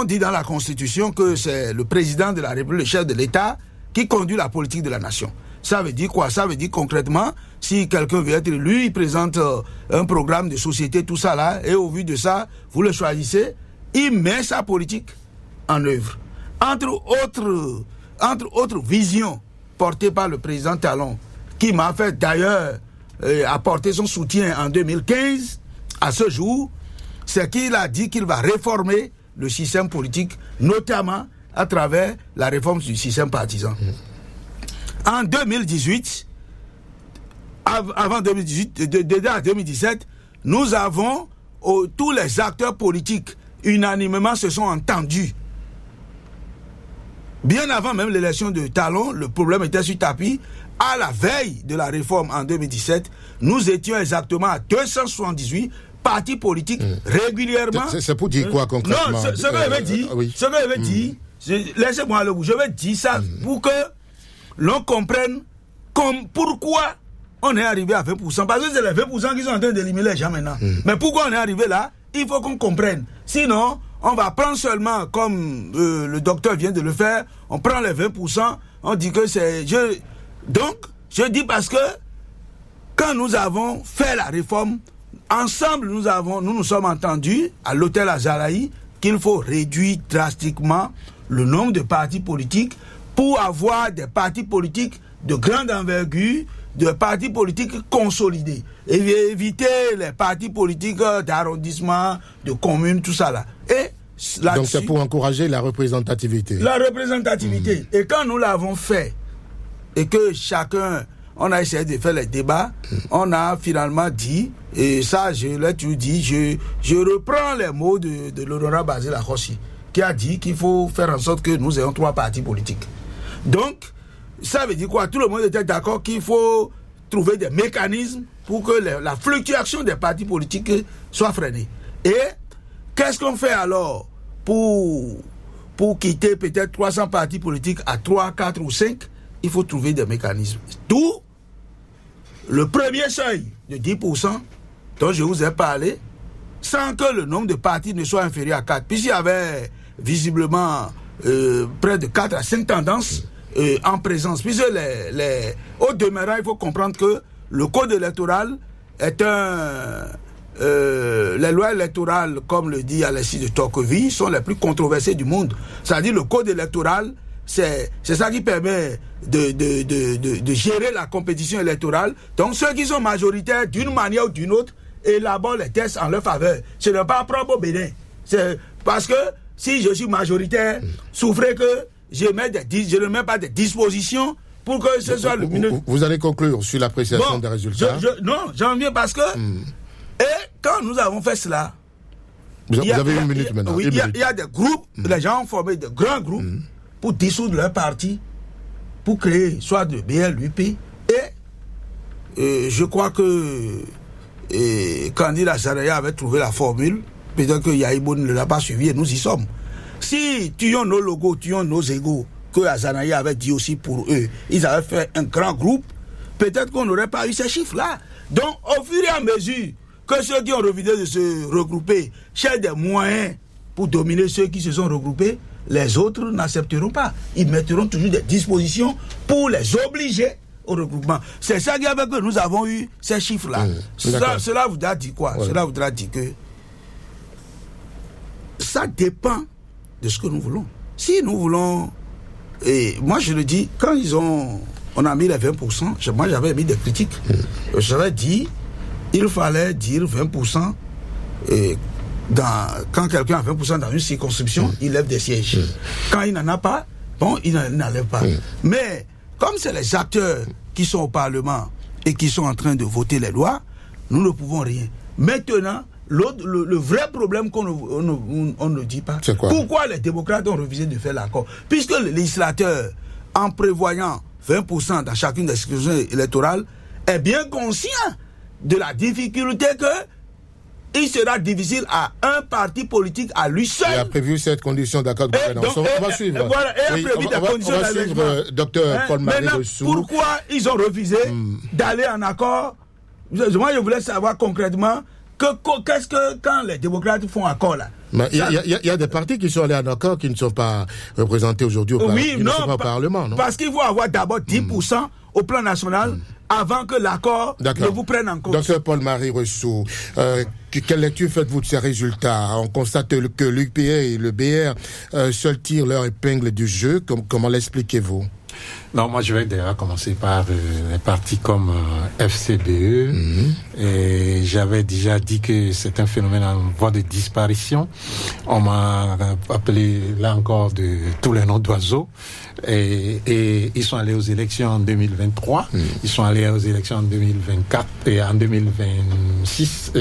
dit dans la Constitution que c'est le président de la République, le chef de l'État, qui conduit la politique de la nation. Ça veut dire quoi? Ça veut dire concrètement, si quelqu'un veut être élu, il présente un programme de société, tout ça là, et au vu de ça, vous le choisissez, il met sa politique en œuvre. Entre autres visions portées par le président Talon, qui m'a fait d'ailleurs apporter son soutien en 2015, à ce jour, c'est qu'il a dit qu'il va réformer le système politique, notamment à travers la réforme du système partisan. En 2018, avant 2018, déjà en 2017, nous avons, tous les acteurs politiques, unanimement se sont entendus. Bien avant même l'élection de Talon, le problème était sur tapis. À la veille de la réforme en 2017, nous étions exactement à 278 partis politiques régulièrement. C'est pour dire quoi concrètement? Non, ce que je veux dire, ce que je veux dire, laissez-moi le bout, je veux dire ça pour que l'on comprenne pourquoi on est arrivé à 20%. Parce que c'est les 20% qui sont en train d'éliminer les gens maintenant. Mais pourquoi on est arrivé là? Il faut qu'on comprenne. Sinon, on va prendre seulement, comme le docteur vient de le faire, on prend les 20%, on dit que c'est... Donc, je dis parce que quand nous avons fait la réforme, ensemble, nous nous sommes entendus à l'hôtel Azalaï qu'il faut réduire drastiquement le nombre de partis politiques pour avoir des partis politiques de grande envergure, de partis politiques consolidés. Et éviter les partis politiques d'arrondissement, de communes, tout ça là. Et donc c'est pour encourager la représentativité. La représentativité. Et quand nous l'avons fait, et que chacun, on a essayé de faire les débats, on a finalement dit, et ça je l'ai toujours dit, je reprends les mots de l'honorable Basile Akossi, qui a dit qu'il faut faire en sorte que nous ayons 3 partis politiques. Donc, ça veut dire quoi? Tout le monde était d'accord qu'il faut trouver des mécanismes pour que la fluctuation des partis politiques soit freinée. Et qu'est-ce qu'on fait alors pour quitter peut-être 300 partis politiques à 3, 4 ou 5? Il faut trouver des mécanismes. D'où le premier seuil de 10% dont je vous ai parlé, sans que le nombre de partis ne soit inférieur à 4. Puisqu'il y avait visiblement près de 4 à 5 tendances en présence. Puisque au demeurant, il faut comprendre que le code électoral est les lois électorales, comme le dit Alexis de Tocqueville, sont les plus controversées du monde. C'est-à-dire le code électoral, c'est ça qui permet de gérer la compétition électorale. Donc ceux qui sont majoritaires d'une manière ou d'une autre élaborent les tests en leur faveur. Ce n'est pas propre au Bénin. C'est parce que si je suis majoritaire, souffrez que je ne mets pas de dispositions pour que ce soit le mieux. Vous allez conclure sur l'appréciation des résultats. Non, j'en viens parce que et quand nous avons fait cela, vous avez une minute maintenant. Oui, il y a des groupes, les gens ont formé de grands groupes pour dissoudre leur parti, pour créer soit de BLUP. Et je crois que Candide Azaraya avait trouvé la formule. Peut-être que Yahibo ne l'a pas suivi et nous y sommes. Si tuons nos logos, tuons nos égos, que Azanaya avait dit aussi pour eux, ils avaient fait un grand groupe, peut-être qu'on n'aurait pas eu ces chiffres-là. Donc, au fur et à mesure que ceux qui ont refusé de se regrouper cherchent des moyens pour dominer ceux qui se sont regroupés, les autres n'accepteront pas. Ils mettront toujours des dispositions pour les obliger au regroupement. C'est ça qui a fait que nous avons eu ces chiffres-là. Cela voudra dire quoi? Cela voudra dire que ça dépend de ce que nous voulons. Si nous voulons Et moi, je le dis, quand on a mis les 20%, moi, j'avais mis des critiques. J'avais dit, il fallait dire 20%. Et quand quelqu'un a 20% dans une circonscription, il lève des sièges. Quand il n'en a pas, bon, il n'en lève pas. Mais, comme c'est les acteurs qui sont au Parlement et qui sont en train de voter les lois, nous ne pouvons rien. Maintenant, le vrai problème qu'on ne dit pas, c'est quoi? Pourquoi les démocrates ont refusé de faire l'accord? Puisque le législateur, en prévoyant 20% dans chacune des circonscriptions électorales, est bien conscient de la difficulté il sera difficile à un parti politique à lui seul. Il a prévu cette condition d'accord de gouvernance. On va suivre. Voilà, on va suivre Dr Paul-Marie Ressou. Pourquoi ils ont refusé d'aller en accord? Moi, je voulais savoir concrètement qu'est-ce que quand les démocrates font accord là. Il y a des partis qui sont allés en accord qui ne sont pas représentés aujourd'hui au Parlement. Non, parce qu'il faut avoir d'abord 10% au plan national avant que l'accord ne vous prenne en compte. Docteur Paul-Marie Ressou, quelle lecture faites-vous de ces résultats? On constate que l'UPR et le BR seuls tirent leur épingle du jeu. Comment l'expliquez-vous? Non, moi je vais déjà commencer par les partis comme FCBE. Et j'avais déjà dit que c'est un phénomène en voie de disparition. On m'a appelé là encore de tous les noms d'oiseaux. Et ils sont allés aux élections en 2023. Ils sont allés aux élections en 2024 et en 2026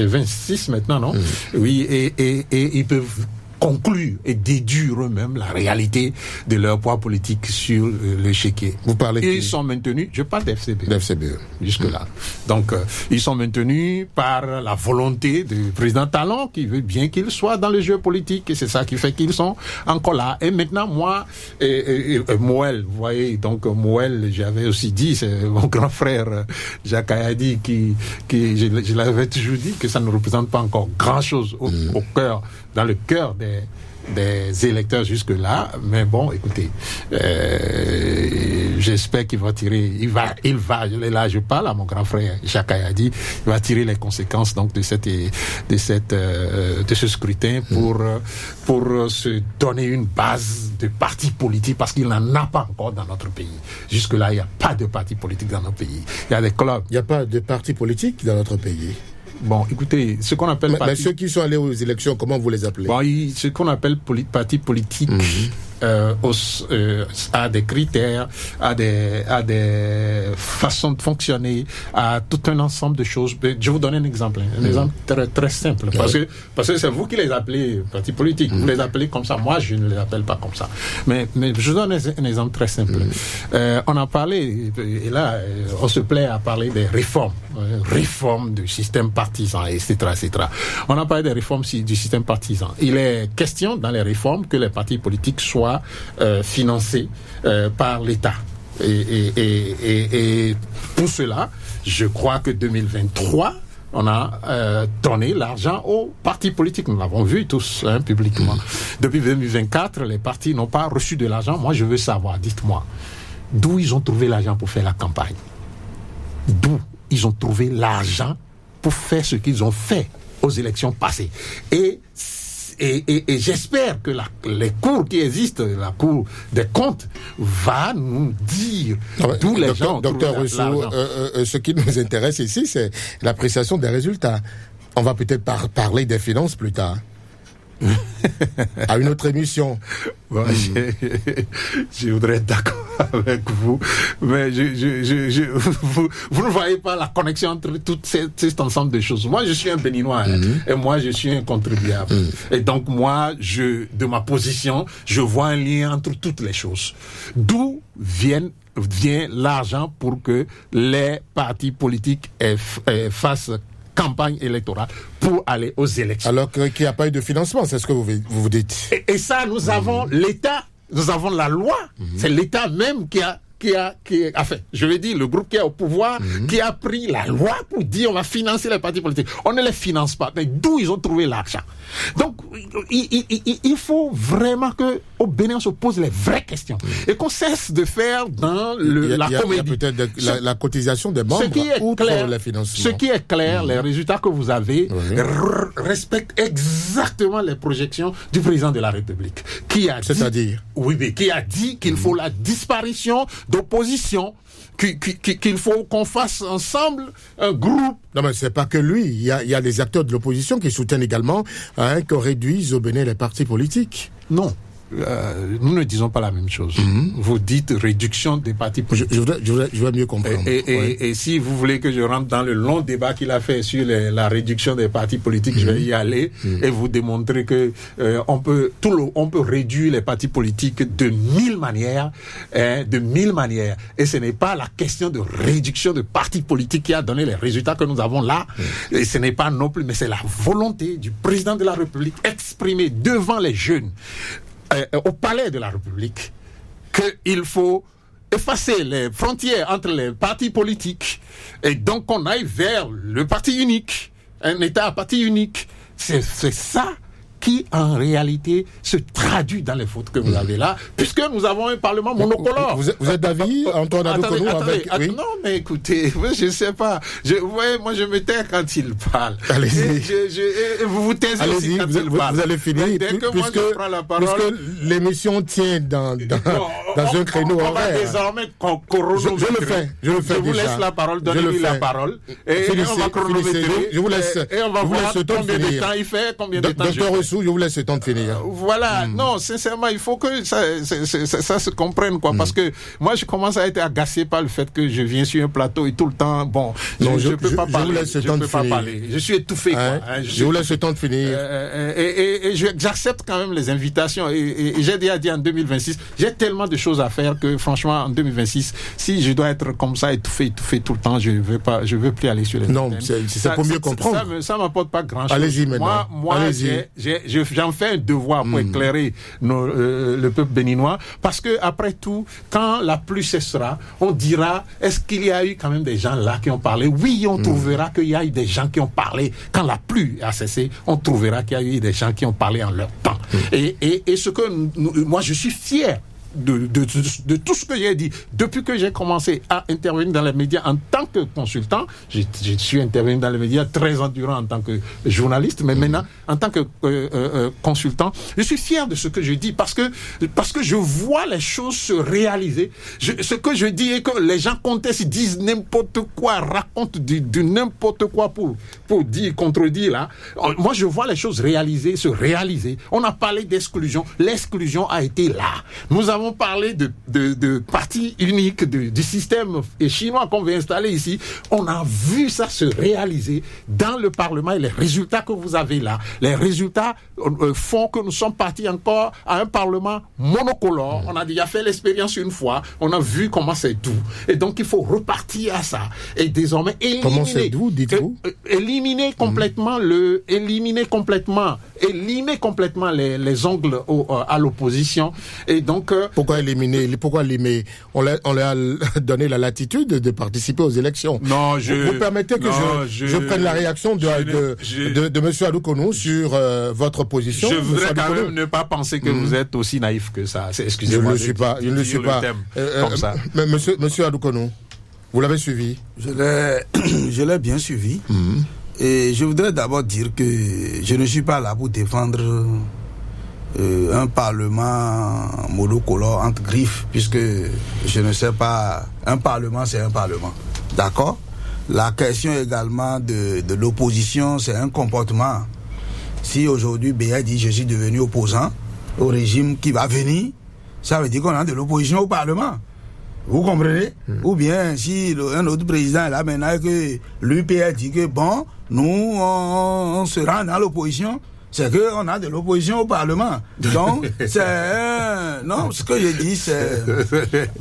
maintenant, non? Oui, et ils peuvent conclure et déduire eux-mêmes la réalité de leur poids politique sur l'échiquier. Vous parlez et ils sont maintenus, je parle d'FCBE. Jusque-là. Donc, ils sont maintenus par la volonté du président Talon qui veut bien qu'ils soient dans le jeu politique et c'est ça qui fait qu'ils sont encore là. Et maintenant, moi, Moël, vous voyez, donc Moël, j'avais aussi dit, c'est mon grand frère Jacques Ayadi qui je l'avais toujours dit que ça ne représente pas encore grand-chose au cœur, dans le cœur des électeurs jusque-là, mais bon, écoutez, j'espère qu'il va tirer, là je parle à mon grand frère Jacques Ayadi, il va tirer les conséquences donc de ce scrutin pour se donner une base de partis politiques parce qu'il n'en a pas encore dans notre pays. Jusque-là, il n'y a pas de partis politiques dans notre pays. Il y a des clubs. Il n'y a pas de partis politiques dans notre pays. Bon, écoutez, ce qu'on appelle mais ceux qui sont allés aux élections, comment vous les appelez? Bon, ce qu'on appelle partis politiques a des critères, a des façons de fonctionner, a tout un ensemble de choses. Je vous donne un exemple très, très simple, parce que c'est vous qui les appelez partis politiques, vous les appelez comme ça. Moi, je ne les appelle pas comme ça. Mais je vous donne un exemple très simple. On a parlé, et là, on se plaît à parler des réformes du système partisan, etc., etc. On a parlé des réformes du système partisan. Il est question dans les réformes que les partis politiques soient financés par l'État. Et pour cela, je crois que 2023, on a donné l'argent aux partis politiques. Nous l'avons vu tous publiquement. Depuis 2024, les partis n'ont pas reçu de l'argent. Moi, je veux savoir, dites-moi, d'où ils ont trouvé l'argent pour faire la campagne? D'où ils ont trouvé l'argent pour faire ce qu'ils ont fait aux élections passées? Et j'espère que les cours qui existent, la Cour des comptes, va nous dire d'où les gens ont trouvé l'argent. Ce qui nous intéresse ici, c'est l'appréciation des résultats. On va peut-être parler des finances plus tard. À une autre émission. Bon, je voudrais être d'accord avec vous, mais vous ne voyez pas la connexion entre tout cet ensemble de choses. Moi, je suis un Béninois et moi, je suis un contribuable. Et donc, moi, de ma position, je vois un lien entre toutes les choses. D'où vient l'argent pour que les partis politiques fassent campagne électorale pour aller aux élections. Alors qu'il n'y a pas eu de financement, c'est ce que vous dites. Et ça, nous avons l'État, nous avons la loi. C'est l'État même qui a fait, je veux dire, le groupe qui est au pouvoir, qui a pris la loi pour dire on va financer les partis politiques. On ne les finance pas. Mais d'où ils ont trouvé l'argent? Donc, il faut vraiment que au Bénin, on se pose les vraies questions. Et qu'on cesse de faire dans la comédie. Il y a peut-être la cotisation des membres outre les financements. Ce qui est clair, les résultats que vous avez respectent exactement les projections du président de la République. C'est-à-dire qui a dit qu'il faut la disparition d'opposition, qu'il faut qu'on fasse ensemble un groupe. Non, mais c'est pas que lui. Il y a des acteurs de l'opposition qui soutiennent également qu'on réduise au Bénin les partis politiques. Non. Nous ne disons pas la même chose. Vous dites réduction des partis politiques. Je voudrais mieux comprendre. Et si vous voulez que je rentre dans le long débat qu'il a fait sur la réduction des partis politiques, je vais y aller et vous démontrer que on peut réduire les partis politiques de 1000 manières, Et ce n'est pas la question de réduction de partis politiques qui a donné les résultats que nous avons là. Et ce n'est pas non plus, mais c'est la volonté du président de la République exprimée devant les jeunes. Au palais de la République, qu'il faut effacer les frontières entre les partis politiques et donc qu'on aille vers le parti unique, un État à parti unique. C'est ça qui, en réalité, se traduit dans les fautes que vous avez là, puisque nous avons un Parlement monocolore. Vous êtes d'avis, Antoine Adoukonou, oui. Non, mais écoutez, je ne sais pas. Moi, je me tais quand il parle. Allez-y. Vous vous taisez aussi quand il parle. Vous allez finir, puisque l'émission tient dans un créneau horaire. On va désormais chronométrer. Je le fais Je vous déjà. laisse la parole, donnez-lui la parole. Et on va chronométrer. Je vous laisse. Et on va voir combien de temps il fait, combien de temps je vous laisse le temps de finir. Voilà, non, sincèrement, il faut que ça se comprenne, quoi, parce que moi, je commence à être agacé par le fait que je viens sur un plateau et tout le temps, je peux pas parler. Je vous laisse le temps de finir. Je suis étouffé, quoi. Je vous laisse le temps de finir. Et j'accepte quand même les invitations. Et j'ai déjà dit en 2026, j'ai tellement de choses à faire que, franchement, en 2026, si je dois être comme ça, étouffé tout le temps, je veux plus aller sur les Non, c'est pour mieux comprendre. Ça m'apporte pas grand-chose. Allez-y maintenant. Moi, j'en fais un devoir pour éclairer le peuple béninois, parce que après tout, quand la pluie cessera, on dira, est-ce qu'il y a eu quand même des gens là qui ont parlé? Oui, on trouvera qu'il y a eu des gens qui ont parlé. Quand la pluie a cessé, on trouvera qu'il y a eu des gens qui ont parlé en leur temps. Et ce que moi, je suis fier de tout ce que j'ai dit depuis que j'ai commencé à intervenir dans les médias en tant que consultant. Je suis intervenu dans les médias 13 ans durant en tant que journaliste, mais maintenant en tant que consultant, je suis fier de ce que je dis parce que je vois les choses se réaliser. Ce que je dis est que les gens contestent, disent n'importe quoi, racontent du n'importe quoi pour dire, contredire là. Moi, je vois les choses se réaliser. On a parlé d'exclusion. L'exclusion a été là. Nous avons parlé de parti unique, du système chinois qu'on veut installer ici. On a vu ça se réaliser dans le Parlement et les résultats que vous avez là. Les résultats font que nous sommes partis encore à un Parlement monocolore. On a déjà fait l'expérience une fois. On a vu comment c'est doux. Et donc, il faut repartir à ça. Et désormais, éliminer... Comment c'est doux, dites-vous? Éliminer complètement les ongles à l'opposition. Et donc... Pourquoi éliminer? On leur a donné la latitude de participer aux élections. Non, vous permettez que je prenne la réaction de M. Adoukonou sur votre position. Je voudrais quand même ne pas penser que vous êtes aussi naïf que ça. Excusez-moi. Je ne le suis pas. Comme ça. Monsieur Adoukonou, vous l'avez suivi? Je l'ai bien suivi. Et je voudrais d'abord dire que je ne suis pas là pour défendre un parlement monocolore entre griffes, puisque je ne sais pas, un parlement c'est un parlement, d'accord? La question également de l'opposition, c'est un comportement. Si aujourd'hui BA dit je suis devenu opposant au régime qui va venir, ça veut dire qu'on a de l'opposition au parlement. Vous comprenez? Ou bien si un autre président est là maintenant que l'UPR dit que bon, nous on se rend dans l'opposition, c'est qu'on a de l'opposition au Parlement. Donc, non, ce que je dis, c'est...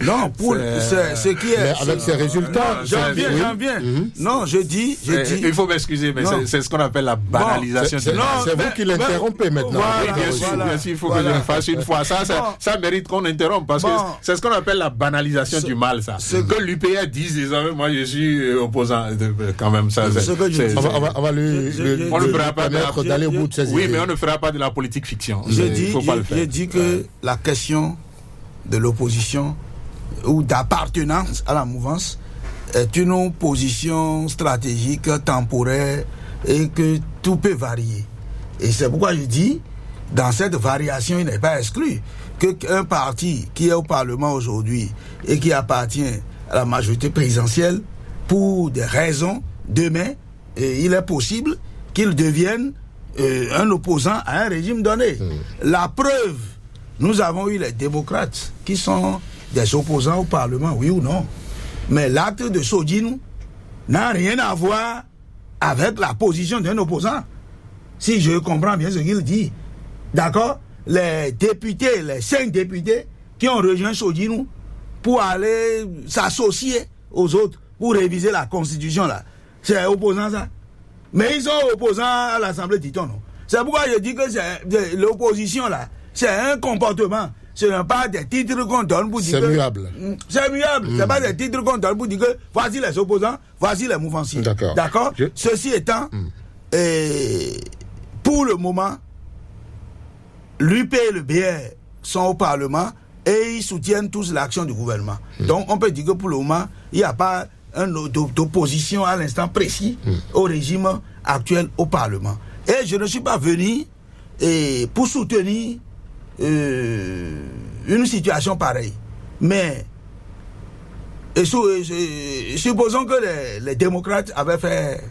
Non, c'est ce qui est... Mais avec ces résultats... J'en viens. Non, je dis... Il faut m'excuser, mais c'est ce qu'on appelle la banalisation. C'est vous qui l'interrompez maintenant. Voilà, bien sûr, il faut que je le fasse une fois. Ça mérite qu'on interrompe, parce que c'est ce qu'on appelle la banalisation du mal, ça. Que l'UPR dise désormais, moi je suis opposant, quand même, ça. On va lui permettre d'aller au bout de ses idées. Oui, mais on ne fera pas de la politique fiction. Je dis que la question de l'opposition ou d'appartenance à la mouvance est une position stratégique, temporaire et que tout peut varier. Et c'est pourquoi je dis, dans cette variation, il n'est pas exclu qu'un parti qui est au Parlement aujourd'hui et qui appartient à la majorité présidentielle, pour des raisons, demain, il est possible qu'il devienne un opposant à un régime donné. La preuve, nous avons eu les démocrates qui sont des opposants au Parlement, oui ou non. Mais l'acte de Sodjinou n'a rien à voir avec la position d'un opposant. Si je comprends bien ce qu'il dit. D'accord? Les députés, les 5 députés qui ont rejoint Sodjinou pour aller s'associer aux autres pour réviser la constitution là. C'est opposant ça. Mais ils sont opposants à l'Assemblée Titon, non? C'est pourquoi je dis que c'est l'opposition là, c'est un comportement. Ce n'est pas des titres qu'on donne pour dire c'est muable. C'est muable. C'est pas des titres qu'on donne pour dire que voici les opposants, voici les mouvanciers. D'accord. Ceci étant, pour le moment, l'UP et le BR sont au Parlement et ils soutiennent tous l'action du gouvernement. Donc on peut dire que pour le moment, il n'y a pas d'opposition à l'instant précis au régime actuel au Parlement. Et je ne suis pas venu pour soutenir une situation pareille. Mais supposons que les démocrates avaient fait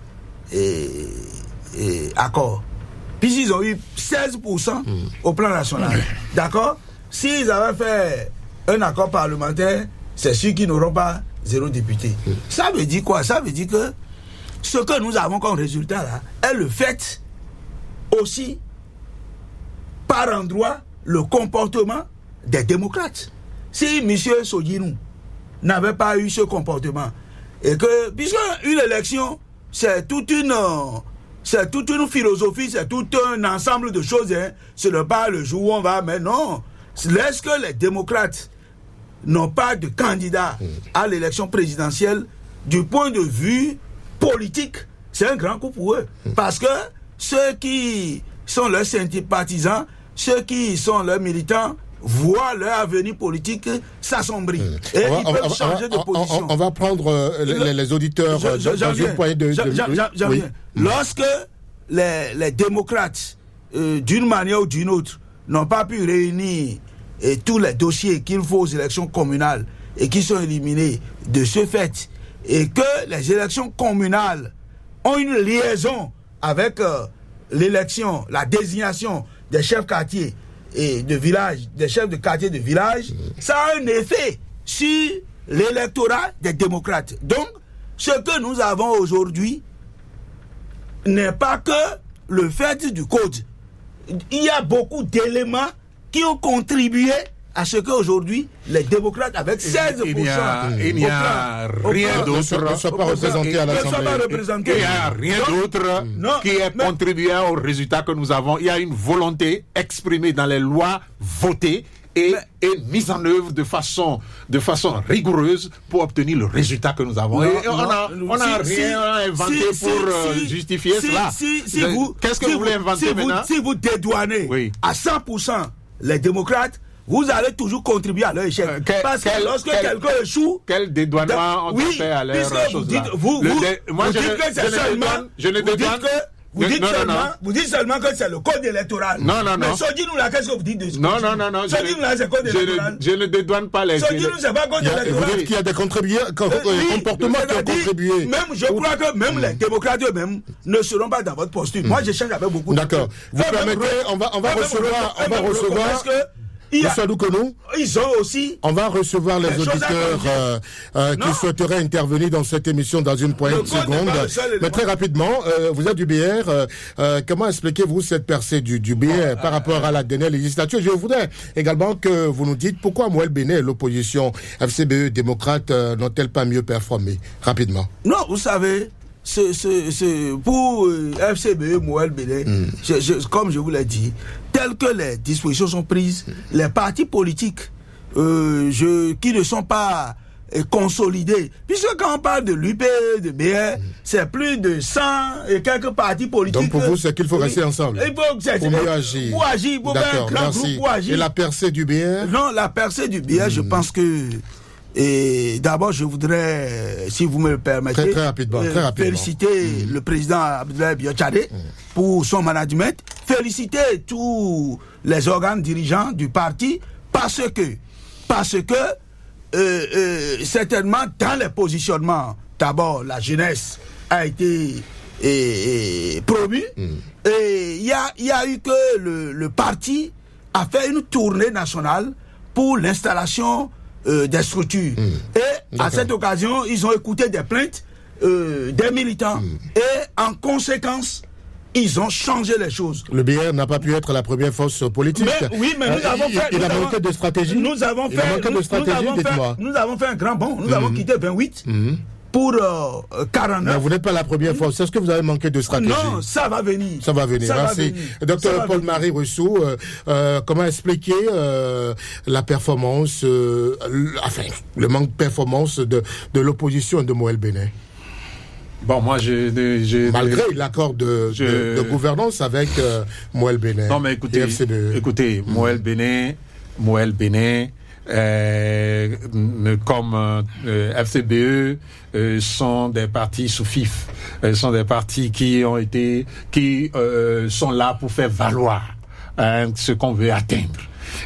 accord. Puisqu'ils ont eu 16% au plan national. D'accord? S'ils avaient fait un accord parlementaire, c'est sûr qu'ils n'auront pas 0 député. Ça veut dire quoi? Ça veut dire que ce que nous avons comme résultat là est le fait aussi par endroit le comportement des démocrates. Si M. Sodjinou n'avait pas eu ce comportement et que, puisque une élection c'est toute une philosophie, c'est tout un ensemble de choses, hein. Ce n'est pas le jour où on va, mais non. Est-ce que les démocrates n'ont pas de candidat à l'élection présidentielle, du point de vue politique, c'est un grand coup pour eux. Parce que ceux qui sont leurs sympathisants, ceux qui sont leurs militants, voient leur avenir politique s'assombrir. Et ils peuvent changer de position. On va prendre les auditeurs dans un point de... J'en viens. Lorsque les démocrates, d'une manière ou d'une autre, n'ont pas pu réunir tous les dossiers qu'il faut aux élections communales et qui sont éliminés de ce fait, et que les élections communales ont une liaison avec l'élection, la désignation des chefs quartiers et de village, des chefs de quartier de village, ça a un effet sur l'électorat des démocrates. Donc, ce que nous avons aujourd'hui n'est pas que le fait du code. Il y a beaucoup d'éléments qui ont contribué à ce qu'aujourd'hui, les démocrates, avec 16%... Il n'y a rien d'autre. Ne sont pas représentés à l'Assemblée. Il n'y a rien d'autre qui ait contribué au résultat que nous avons. Il y a une volonté exprimée dans les lois votées et mise en œuvre de façon rigoureuse pour obtenir le résultat que nous avons. On n'a rien inventé pour justifier cela. Qu'est-ce que vous voulez inventer maintenant? Si vous dédouanez à 100% les démocrates, vous allez toujours contribuer à leur échec. Parce que lorsque quelqu'un échoue... Quel dédouanement on fait à leur chose là? Vous dites que c'est seulement... Vous dites seulement que c'est le code électoral. Non. Mais Sodjinou là, qu'est-ce que vous dites de ce Non. Sodjinou là, c'est code électoral. Je ne dédouane pas les... Sodjinou, c'est pas code électoral. Vous dites qu'il y a des comportements qui ont contribué. Même, je crois que même les démocrates eux-mêmes ne seront pas dans votre posture. Moi, j'échange avec beaucoup de... D'accord. Vous permettez, on va recevoir... Ils ont aussi... On va recevoir les auditeurs qui souhaiteraient intervenir dans cette émission dans une poignée de secondes. Mais très rapidement, vous êtes du BR. Comment expliquez-vous cette percée du BR par rapport à la dernière législature? Je voudrais également que vous nous dites pourquoi Mouel Béné et l'opposition FCBE démocrate n'ont-elles pas mieux performé? Rapidement. Non, vous savez... pour FCBE, Mouel Béné, comme je vous l'ai dit, telles que les dispositions sont prises, les partis politiques qui ne sont pas consolidé. Puisque quand on parle de l'UP, de BR, c'est plus de 100 et quelques partis politiques. Donc pour vous, c'est qu'il faut rester ensemble. Il faut pour mieux agir. Pour agir, pour faire un grand groupe pour agir. Et la percée du BR? Non, la percée du BR, je pense que... Et d'abord, je voudrais, si vous me le permettez, très rapidement. féliciter le président Abdoulaye Biotchadé pour son management, féliciter tous les organes dirigeants du parti, parce que certainement dans les positionnements, d'abord la jeunesse a été promue, et il y a eu que le parti a fait une tournée nationale pour l'installation des structures. Et à cette occasion, ils ont écouté des plaintes des militants. Et en conséquence, ils ont changé les choses. Le BR n'a pas pu être la première force politique. Mais nous avons fait... Il a manqué de stratégie. Nous avons fait un grand bond. Nous avons quitté 28 pour 49. Mais vous n'êtes pas la première force. Est-ce que vous avez manqué de stratégie? Non, ça va venir. Ça va venir. Merci. Docteur Paul-Marie Rousseau, comment expliquer la performance, le manque de performance de l'opposition de Moël Bénin? Bon, moi, malgré l'accord de gouvernance avec Moël Bénin. Non, mais écoutez, Moël Bénin, comme FCBE, sont des partis sous-fif, sont des partis qui sont là pour faire valoir ce qu'on veut atteindre.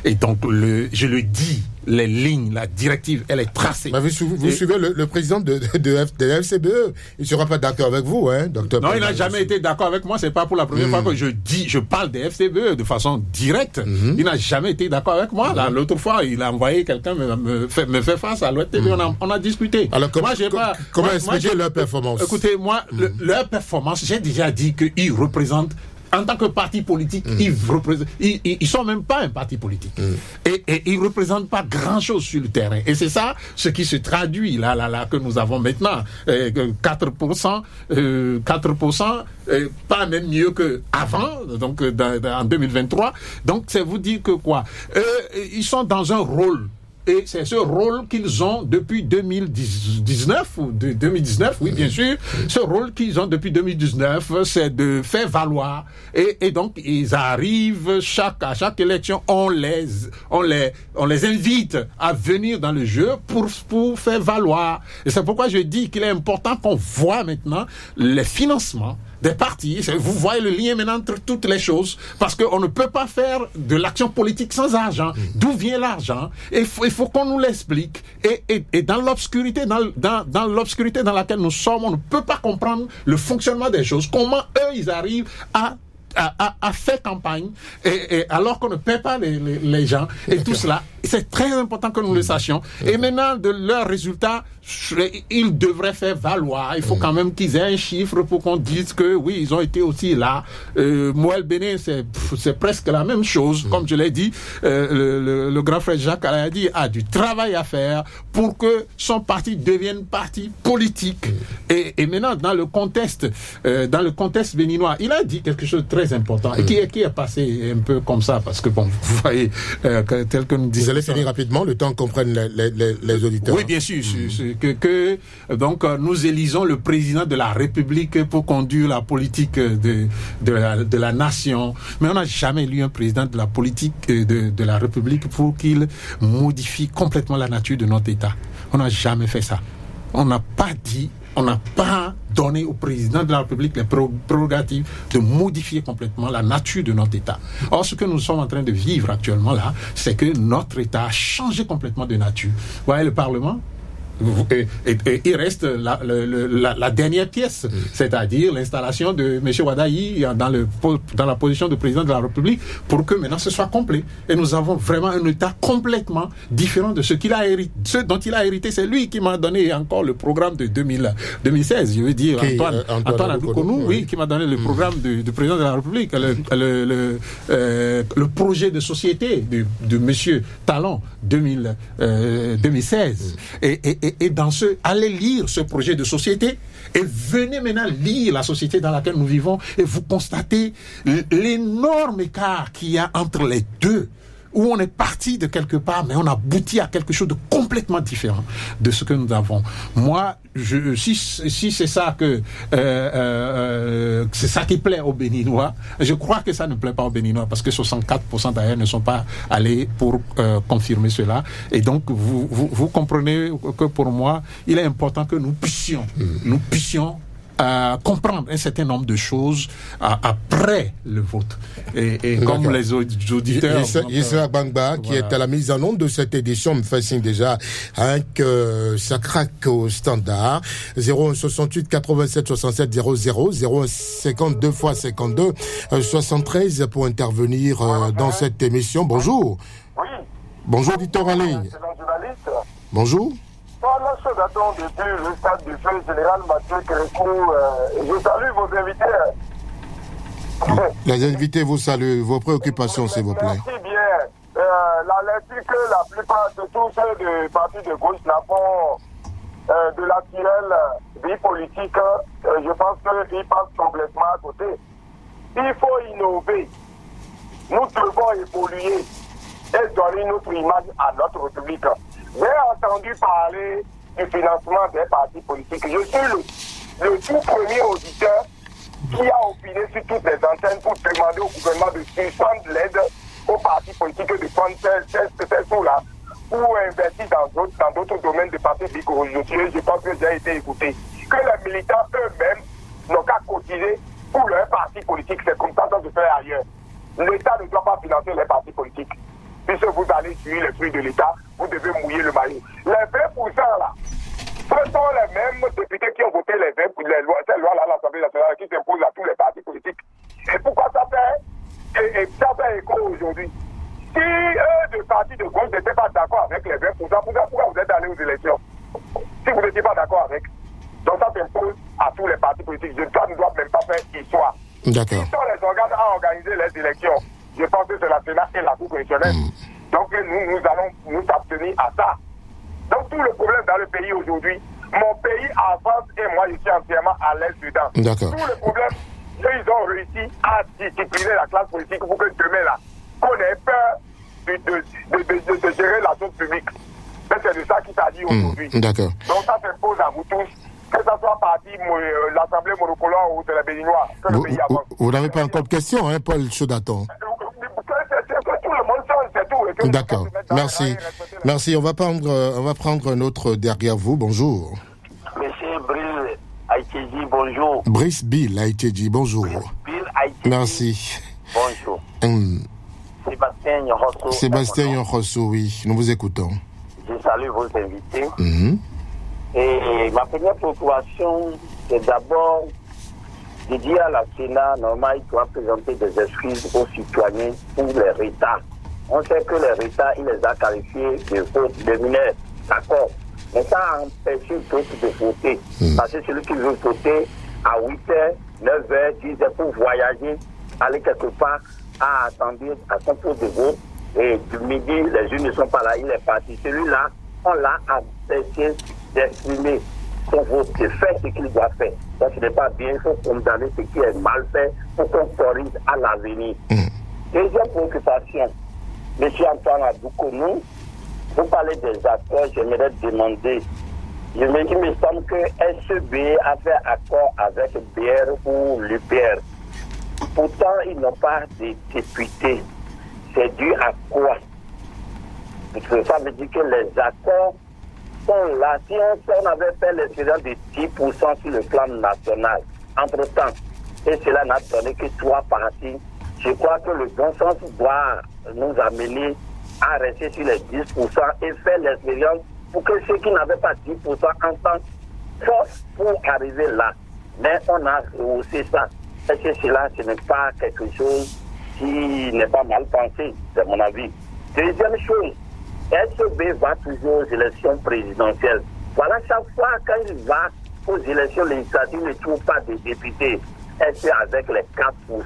Et donc, je le dis, les lignes, la directive, elle est tracée. Mais vous suivez le président de FCBE. Il ne sera pas d'accord avec vous, hein, docteur? Non, il n'a jamais été d'accord avec moi. C'est pas pour la première fois que je parle des FCBE de façon directe. Il n'a jamais été d'accord avec moi. Là, l'autre fois, il a envoyé quelqu'un me faire face à l'Ouest TV. On a discuté. Alors, comment expliquer leur performance? Écoutez, moi, leur performance, j'ai déjà dit qu'ils représentent. En tant que parti politique, ils sont même pas un parti politique. Et ils représentent pas grand-chose sur le terrain. Et c'est ça ce qui se traduit là que nous avons maintenant. 4%, pas même mieux qu'avant, donc en 2023. Donc c'est vous dire que quoi? Ils sont dans un rôle. Et c'est ce rôle qu'ils ont depuis 2019, ou 2019, oui, bien sûr. Ce rôle qu'ils ont depuis 2019, c'est de faire valoir. Et donc, ils arrivent à chaque élection, on les invite à venir dans le jeu pour faire valoir. Et c'est pourquoi je dis qu'il est important qu'on voit maintenant les financements des partis. Vous voyez le lien maintenant entre toutes les choses, parce qu'on ne peut pas faire de l'action politique sans argent. D'où vient l'argent? Il faut qu'on nous l'explique. Et dans l'obscurité, dans l'obscurité dans laquelle nous sommes, on ne peut pas comprendre le fonctionnement des choses. Comment eux, ils arrivent à faire campagne, et alors qu'on ne paie pas les gens, et tout cela. C'est très important que nous le sachions. Et maintenant, de leurs résultats, ils devraient faire valoir. Il faut quand même qu'ils aient un chiffre pour qu'on dise que oui, ils ont été aussi là. Moël Bénin, c'est presque la même chose. Comme je l'ai dit, le grand frère Jacques Alayadi a du travail à faire pour que son parti devienne parti politique. Et maintenant, dans le contexte béninois, il a dit quelque chose de très important et qui est passé un peu comme ça, parce que bon, vous voyez, tel que nous disons. Vous allez finir rapidement, le temps qu'on prenne les auditeurs. Oui, bien sûr. Donc, nous élisons le président de la République pour conduire la politique de la nation. Mais on n'a jamais élu un président de la politique de la République pour qu'il modifie complètement la nature de notre État. On n'a jamais fait ça. On n'a pas donné au président de la République les prérogatives de modifier complètement la nature de notre État. Or, ce que nous sommes en train de vivre actuellement là, c'est que notre État a changé complètement de nature. Vous voyez le Parlement? Et il reste la dernière pièce, c'est-à-dire l'installation de M. Wadaï dans la position de président de la République, pour que maintenant ce soit complet. Et nous avons vraiment un État complètement différent de ce dont il a hérité. C'est lui qui m'a donné encore le programme de 2016. Je veux dire, Antoine Adoukonou, oui, qui m'a donné le programme du président de la République, le projet de société de M. Talon 2016. Et allez lire ce projet de société et venez maintenant lire la société dans laquelle nous vivons, et vous constatez l'énorme écart qu'il y a entre les deux où on est parti de quelque part, mais on aboutit à quelque chose de complètement différent de ce que nous avons. Moi, si c'est ça c'est ça qui plaît aux Béninois, je crois que ça ne plaît pas aux Béninois, parce que 64% d'ailleurs ne sont pas allés pour confirmer cela. Et donc, vous comprenez que pour moi, il est important que nous puissions comprendre un certain nombre de choses après le vote. Et comme les auditeurs... Issa Bangba, qui est à la mise en onde de cette édition, me fait signe déjà que ça craque au standard. 01 68 87 67 00, 01 52 x 52 73 pour intervenir dans cette émission. Bonjour. Oui. Bonjour, auditeur en ligne. Bonjour. Voilà ce datant depuis le stade du feu général Mathieu Kérékou. Je salue vos invités. Les invités vous saluent. Vos préoccupations, s'il vous plaît. Merci bien. La lecture que la plupart de tous ceux du parti de gauche la font de l'actuelle vie politique, je pense qu'ils passent complètement à côté. Il faut innover. Nous devons évoluer et donner notre image à notre République. J'ai entendu parler du financement des partis politiques. Je suis le tout premier auditeur qui a opiné sur toutes les antennes pour demander au gouvernement de suspendre l'aide aux partis politiques de prendre ces sous-là pour investir dans d'autres domaines de partis politiques. Je pense que j'ai été écouté. Que les militants eux-mêmes n'ont qu'à cotiser pour leur parti politique. C'est comme ça que ça se fait ailleurs. L'État ne doit pas financer les partis politiques. Puisque vous allez suivre les fruits de l'État, vous devez mouiller le maillot. Les 20% là, ce sont les mêmes députés qui ont voté ces lois-là à l'Assemblée nationale qui s'imposent à tous les partis politiques. Et pourquoi ça fait écho aujourd'hui? Si le parti de gauche n'était pas d'accord avec les 20%, pourquoi vous êtes allés aux élections? Si vous n'étiez pas d'accord avec. Donc ça s'impose à tous les partis politiques. Ça ne doit même pas faire histoire. D'accord. Qui sont les organes à organiser les élections? Je pense que c'est la Sénat et la Cour constitutionnelle. Donc nous allons nous abstenir à ça. Donc tout le problème dans le pays aujourd'hui, mon pays avance et moi je suis entièrement à l'aise dedans. D'accord. Tout le problème, ils ont réussi à discipliner la classe politique pour que demain là, qu'on ait peur de gérer la chose publique. Mais c'est de ça qu'il s'agit aujourd'hui. D'accord. Donc ça s'impose à vous tous. Que ce soit parti l'Assemblée monocolore ou de la Béninois, que le pays avance. Vous n'avez pas encore de question, hein, Paul Chodaton? D'accord, merci. Merci, on va prendre un autre derrière vous. Bonjour. Monsieur Brice Aïtedji, bonjour. Brice Bill Aïtedji, bonjour. Merci. Bonjour. Sébastien Yonrosso, oui, nous vous écoutons. Je salue vos invités. Et ma première préoccupation, c'est d'abord de dire à la Sénat, normalement, il doit présenter des excuses aux citoyens pour les retards. On sait que les retards, il les a qualifiés de fautes de mineurs, d'accord. Mais ça a empêché d'autres de voter. Parce que celui qui veut voter à 8h, 9h, 10h pour voyager, aller quelque part, à attendre à son tour de vote. Et du midi, les urnes ne sont pas là, il est parti. Celui-là, on l'a empêché d'exprimer son vote, de faire ce qu'il doit faire. Donc ce n'est pas bien, il faut condamner ce qui est mal fait pour qu'on corrige à l'avenir. Deuxième préoccupation, M. Antoine Adoukonou, vous parlez des accords, j'aimerais demander, il me semble que SEB a fait accord avec BR ou l'UPR. Pourtant, ils n'ont pas de députés. C'est dû à quoi? Parce que ça veut dire que les accords sont là. Si on avait fait l'expérience de 10% sur le plan national, entre-temps, et cela n'a donné que 3 parties, je crois que le bon sens doit nous amener à rester sur les 10% et faire l'expérience pour que ceux qui n'avaient pas 10% entendent force pour arriver là. Mais on a rehaussé ça. Est-ce que cela, ce n'est pas quelque chose qui n'est pas mal pensé, c'est mon avis. Deuxième chose, SEB va toujours aux élections présidentielles. Voilà, chaque fois quand il va aux élections législatives, il ne trouve pas de députés. Est-ce qu'avec les 4%,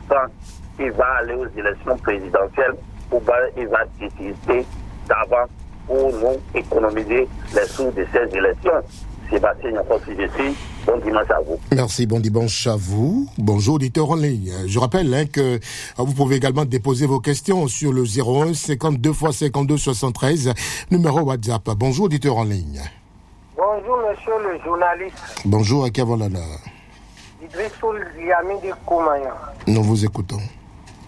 il va aller aux élections présidentielles ou il va décider d'avant pour nous économiser les sous de ces élections? Sébastien Yonrosso, je suis Bon dimanche à vous. Merci, bon dimanche à vous. Bonjour, auditeur en ligne. Je rappelle que vous pouvez également déposer vos questions sur le 01 52 x 52 73, numéro WhatsApp. Bonjour, auditeur en ligne. Bonjour, monsieur le journaliste. Bonjour, à qui avons l'honneur? Idrissoul Yami de Koumaya. Nous vous écoutons.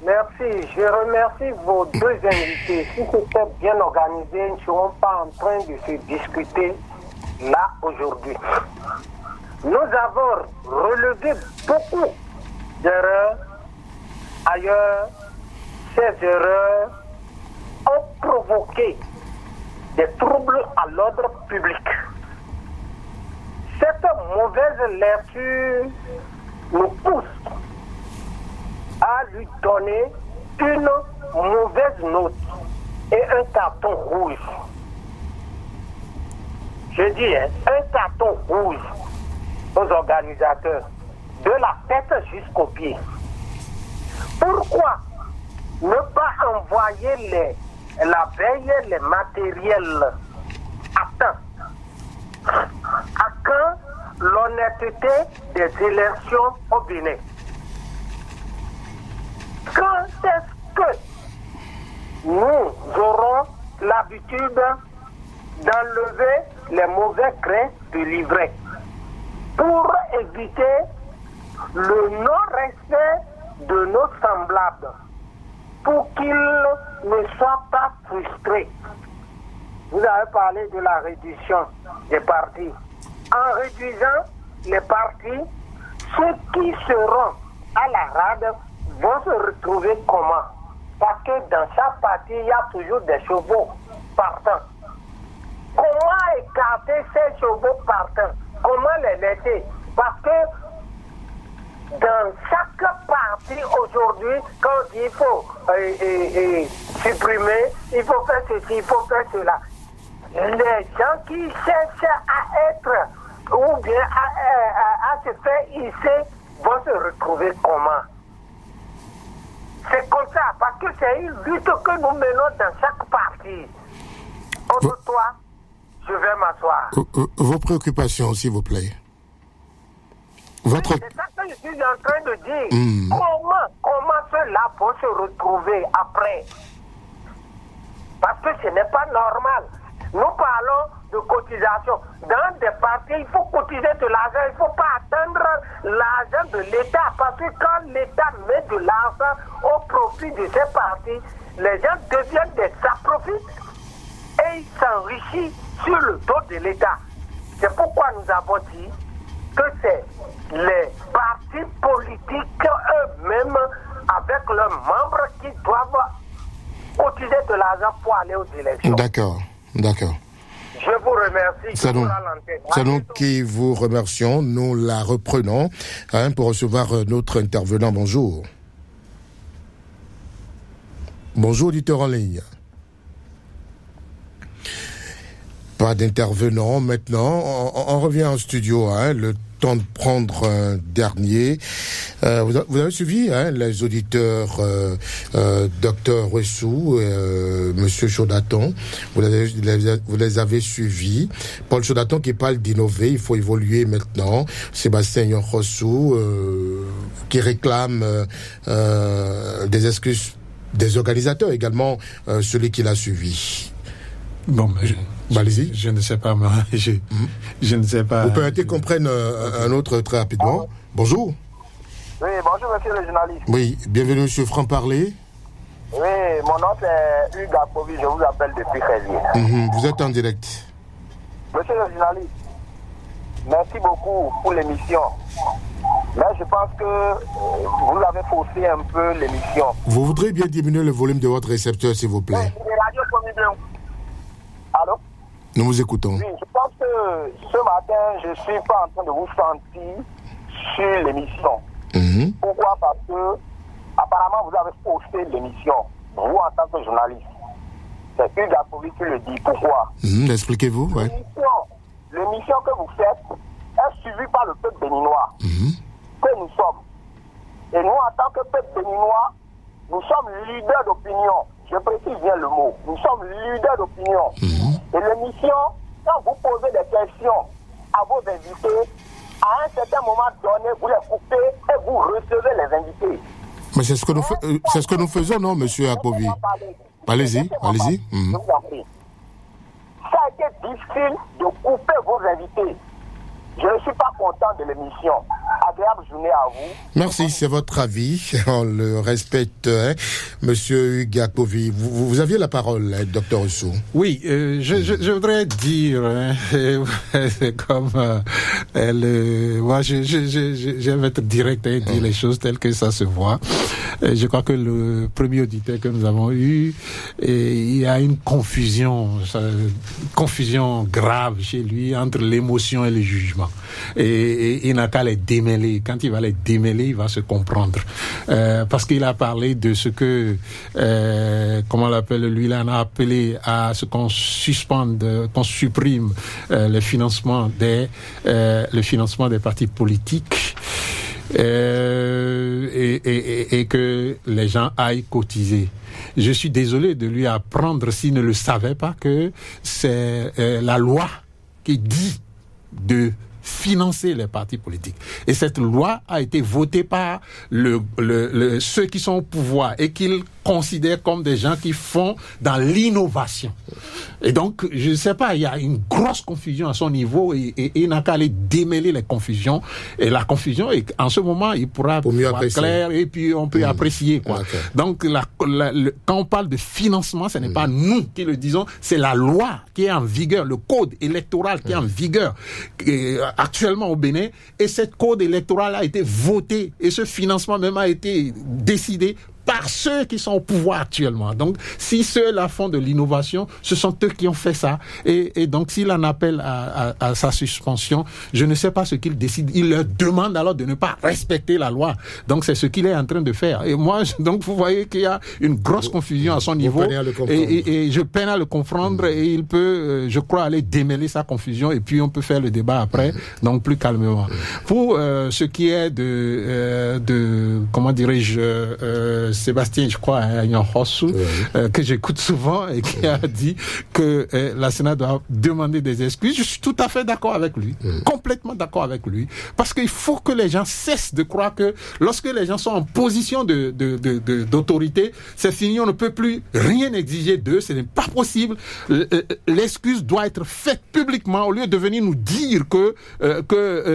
Merci. Je remercie vos deux invités. Si c'était bien organisé, nous ne serons pas en train de se discuter là aujourd'hui. Nous avons relevé beaucoup d'erreurs. Ailleurs, ces erreurs ont provoqué des troubles à l'ordre public. Cette mauvaise lecture nous pousse à lui donner une mauvaise note et un carton rouge. Je dis, un carton rouge aux organisateurs, de la tête jusqu'aux pieds. Pourquoi ne pas envoyer la veille, les matériels à temps, à quand l'honnêteté des élections au Bénin? Quand est-ce que nous aurons l'habitude d'enlever les mauvais grains du livret pour éviter le non-respect de nos semblables, pour qu'ils ne soient pas frustrés? Vous avez parlé de la réduction des partis. En réduisant les partis, ceux qui seront à la rade vont se retrouver comment? Parce que dans chaque parti, il y a toujours des chevaux partants. Comment écarter ces chevaux partants? Comment les laisser? Parce que dans chaque parti aujourd'hui, quand il faut supprimer, il faut faire ceci, il faut faire cela. Les gens qui cherchent à être ou bien à se faire hisser vont se retrouver comment? C'est comme ça, parce que c'est une lutte que nous menons dans chaque parti. Contre toi, je vais m'asseoir. Vos préoccupations, s'il vous plaît. C'est ça que je suis en train de dire. Comment cela peut se retrouver après? Parce que ce n'est pas normal. Nous parlons de cotisation. Dans des partis, il faut cotiser de l'argent. Il ne faut pas attendre l'argent de l'État. Parce que quand l'État met de l'argent au profit de ces partis, les gens deviennent des saprofites et ils s'enrichissent sur le dos de l'État. C'est pourquoi nous avons dit que c'est les partis politiques eux-mêmes, avec leurs membres, qui doivent cotiser de l'argent pour aller aux élections. D'accord. Je vous remercie. C'est nous qui vous remercions. Nous la reprenons pour recevoir notre intervenant. Bonjour. Bonjour, auditeur en ligne. Pas d'intervenant maintenant. On revient en studio. Le temps de prendre un dernier. Vous avez suivi les auditeurs Dr Wessou, Monsieur Chaudaton. Vous les avez suivis. Paul Chaudaton qui parle d'innover, il faut évoluer maintenant. Sébastien Yonrossou qui réclame des excuses des organisateurs également, celui qui l'a suivi. Bon, allez-y. Je ne sais pas, moi. Je ne sais pas. Vous permettez qu'on prenne un autre très rapidement. Bonjour. Oui, bonjour, monsieur le journaliste. Oui, bienvenue, monsieur Franc-Parler. Oui, mon nom c'est Hugues Apovi, je vous appelle depuis Résier. Vous êtes en direct. Monsieur le journaliste, merci beaucoup pour l'émission. Mais je pense que vous avez faussé un peu l'émission. Vous voudrez bien diminuer le volume de votre récepteur, s'il vous plaît. Allô? Nous vous écoutons. Oui, je pense que ce matin, je ne suis pas en train de vous sentir sur l'émission. Pourquoi? Parce que, apparemment, vous avez faussé l'émission, vous en tant que journaliste. C'est Hugues Apovi qui le dit. Pourquoi? Expliquez-vous, ouais. L'émission que vous faites est suivie par le peuple béninois, que nous sommes. Et nous, en tant que peuple béninois, nous sommes leaders d'opinion. Je précise bien le mot. Nous sommes leaders d'opinion. Et l'émission, quand vous posez des questions à vos invités, à un certain moment donné, vous les coupez et vous recevez les invités. Mais c'est ce que nous faisons, non, monsieur Akovi? Allez-y. Je vous en prie. Ça a été difficile de couper vos invités. Je ne suis pas content de l'émission. Agréable journée à vous. Merci, c'est votre avis. On le respecte. Monsieur Hugues Akovi, vous aviez la parole, docteur Rousseau. Oui, je voudrais dire, c'est comme moi, je vais être direct et dire les choses telles que ça se voit. Je crois que le premier auditeur que nous avons eu, il y a une confusion grave chez lui entre l'émotion et le jugement. Et il n'a qu'à les démêler. Quand il va les démêler, il va se comprendre. Parce qu'il a parlé de ce que, comment on l'appelle, lui, il en a appelé à ce qu'on suspende, qu'on supprime le financement des partis politiques. Et que les gens aillent cotiser. Je suis désolé de lui apprendre, s'il ne le savait pas, que c'est la loi qui dit de financer les partis politiques. Et cette loi a été votée par ceux qui sont au pouvoir et qu'ils considèrent comme des gens qui font dans l'innovation. Et donc, je ne sais pas, il y a une grosse confusion à son niveau et il n'a qu'à aller démêler les confusions. Et la confusion, en ce moment, il pourra voir clair et puis on peut apprécier, quoi. Okay. Donc, quand on parle de financement, ce n'est pas nous qui le disons, c'est la loi qui est en vigueur, le code électoral qui est en vigueur actuellement au Bénin. Et cette code électoral a été voté et ce financement même a été décidé par ceux qui sont au pouvoir actuellement. Donc, si ceux-là font de l'innovation, ce sont eux qui ont fait ça. Et donc, s'il en appelle à sa suspension, je ne sais pas ce qu'il décide. Il leur demande alors de ne pas respecter la loi. Donc, c'est ce qu'il est en train de faire. Et moi, donc, vous voyez qu'il y a une grosse confusion à son niveau. Et je peine à le comprendre. Et il peut, je crois, aller démêler sa confusion. Et puis, on peut faire le débat après. Donc, plus calmement. Pour ce qui est de comment dirais-je, Sébastien, je crois, que j'écoute souvent et qui a dit que la Sénat doit demander des excuses. Je suis tout à fait d'accord avec lui, complètement d'accord avec lui, parce qu'il faut que les gens cessent de croire que lorsque les gens sont en position d'autorité, c'est fini, on ne peut plus rien exiger d'eux, ce n'est pas possible. L'excuse doit être faite publiquement au lieu de venir nous dire que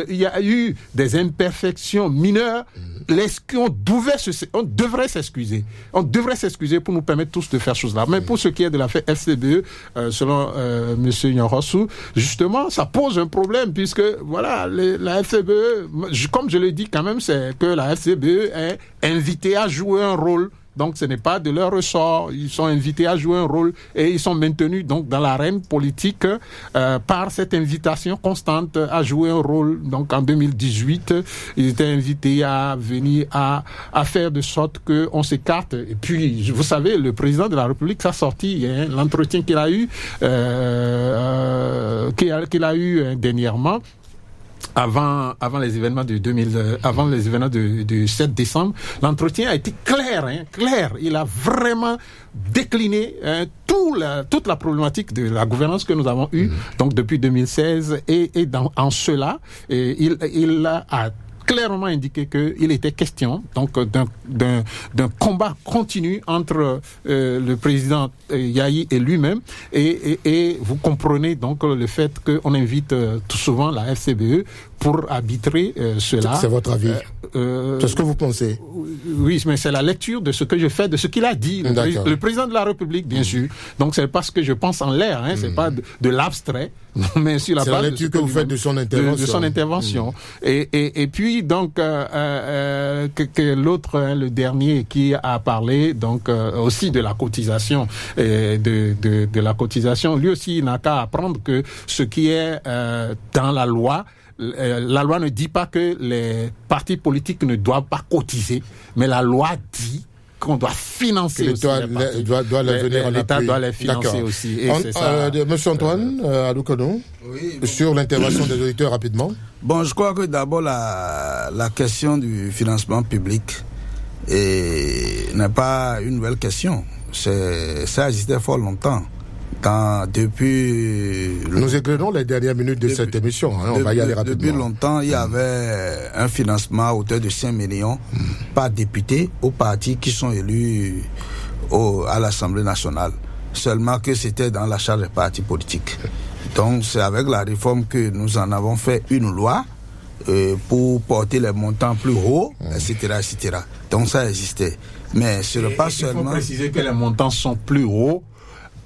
il y a eu des imperfections mineures. On devrait s'excuser. On devrait s'excuser pour nous permettre tous de faire choses là. Mais pour ce qui est de l'affaire FCBE, selon Monsieur Nyorosou, justement, ça pose un problème puisque voilà, la FCBE, comme je l'ai dit quand même, c'est que la FCBE est invitée à jouer un rôle. Donc, ce n'est pas de leur ressort. Ils sont invités à jouer un rôle et ils sont maintenus donc dans l'arène politique par cette invitation constante à jouer un rôle. Donc, en 2018, ils étaient invités à venir à faire de sorte qu'on s'écarte. Et puis, vous savez, le président de la République, ça sorti l'entretien qu'il a eu, dernièrement. Avant les événements du 7 décembre, l'entretien a été clair. Il a vraiment décliné toute la problématique de la gouvernance que nous avons eue donc depuis 2016 et en cela il a clairement indiqué qu'il était question donc d'un combat continu entre le président Yahi et lui-même et vous comprenez donc le fait qu'on invite tout souvent la FCBE pour arbitrer cela. C'est votre avis. C'est ce que vous pensez? Oui, mais c'est la lecture de ce que je fais, de ce qu'il a dit. Le président de la République, bien sûr. Donc c'est pas ce que je pense en l'air, c'est pas de l'abstrait, mais sur la base la lecture que vous faites de son intervention. De son intervention. Et puis donc que l'autre, le dernier, qui a parlé donc aussi de la cotisation de la cotisation, lui aussi il n'a qu'à apprendre que ce qui est dans la loi ne dit pas que les partis politiques ne doivent pas cotiser, mais la loi dit qu'on doit financer aussi l'État doit les financer aussi. Monsieur Antoine Adoukano, sur l'intervention des auditeurs rapidement. Bon, je crois que d'abord la question du financement public n'est pas une nouvelle question. Ça existait fort longtemps. Nous égrenons les dernières minutes de cette émission. On va y aller rapidement. Depuis longtemps, il y avait un financement à hauteur de 5 millions par député aux partis qui sont élus à l'Assemblée nationale. Seulement que c'était dans la charte des partis politiques. Donc c'est avec la réforme que nous en avons fait une loi pour porter les montants plus hauts, etc., etc. Donc ça existait. Mais ce n'est pas seulement... Il faut préciser que les montants sont plus hauts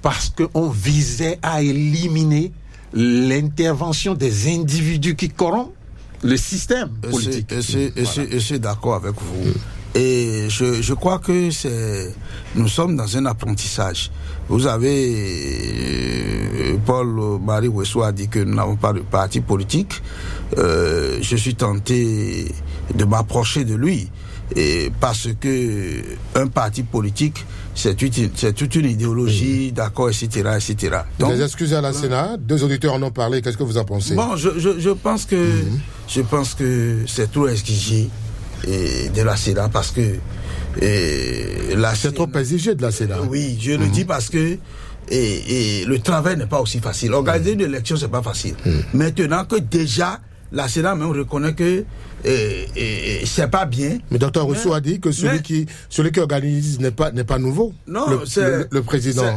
parce qu'on visait à éliminer l'intervention des individus qui corrompent le système politique. Je suis d'accord avec vous. Et je crois que nous sommes dans un apprentissage. Vous avez, Paul-Marie Wessou a dit que nous n'avons pas de parti politique. Je suis tenté de m'approcher de lui. Et parce que un parti politique, c'est toute une idéologie, d'accord, etc., etc. Donc, des excuses à la Sénat, 2 auditeurs en ont parlé, qu'est-ce que vous en pensez? Bon, je pense que c'est trop exigé de la Sénat parce que c'est trop exigé de la Sénat. Oui, je le dis parce que le travail n'est pas aussi facile. Organiser une élection, c'est pas facile. Maintenant que déjà la Sénat même reconnaît que c'est pas bien. Mais Dr Rousseau a dit que celui qui organise n'est pas nouveau. Non, le président.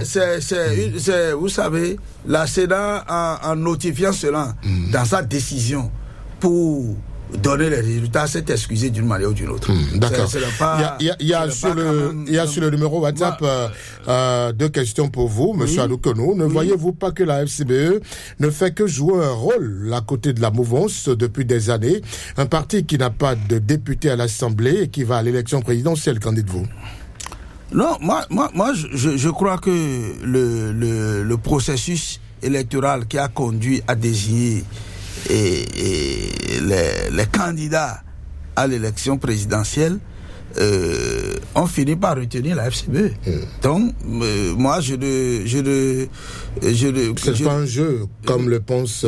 Vous savez, la Sénat en notifiant cela dans sa décision pour donner les résultats, s'est excusé d'une manière ou d'une autre. D'accord. Il y a sur le numéro WhatsApp 2 questions pour vous, Monsieur Adoukonou. Ne voyez-vous pas que la FCBE ne fait que jouer un rôle à côté de la mouvance depuis des années, un parti qui n'a pas de député à l'Assemblée et qui va à l'élection présidentielle, qu'en dites-vous? Non, moi, je crois que le processus électoral qui a conduit à désigner les candidats à l'élection présidentielle ont fini par retenir la FCBE. Donc, moi, c'est pas un jeu comme le pensent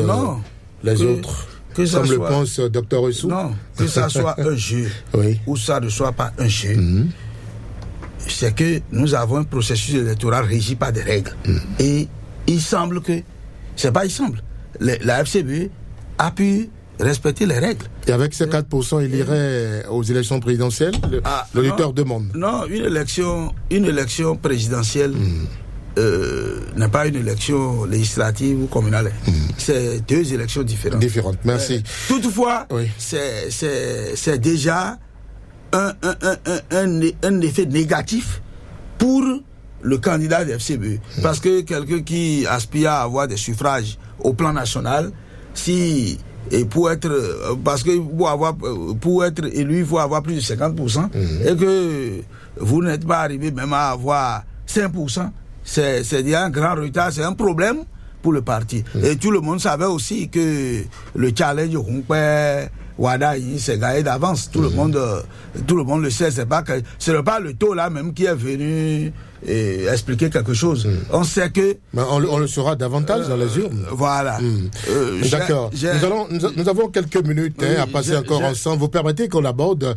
les autres. Comme le pense Dr Rousseau. Non, que ça soit un jeu ou ça ne soit pas un jeu. C'est que nous avons un processus électoral régi par des règles. Et il semble que la FCBE a pu respecter les règles. Et avec ces 4%, il irait aux élections présidentielles? L'auditeur demande. Non, une élection présidentielle n'est pas une élection législative ou communale. C'est 2 élections différentes. Différentes, merci. Toutefois, c'est déjà un effet négatif pour le candidat de FCBE. Parce que quelqu'un qui aspire à avoir des suffrages au plan national, pour être élu, il faut avoir plus de 50%, et que vous n'êtes pas arrivé même à avoir 5%, c'est déjà un grand retard, c'est un problème pour le parti. Et tout le monde savait aussi que le challenge Wada, il s'est gagné d'avance. Tout le monde le sait. Ce n'est pas le taux là même qui est venu expliquer quelque chose. On sait que... Mais on le saura davantage dans les urnes. Voilà. D'accord. Nous avons quelques minutes à passer encore ensemble. Vous permettez qu'on aborde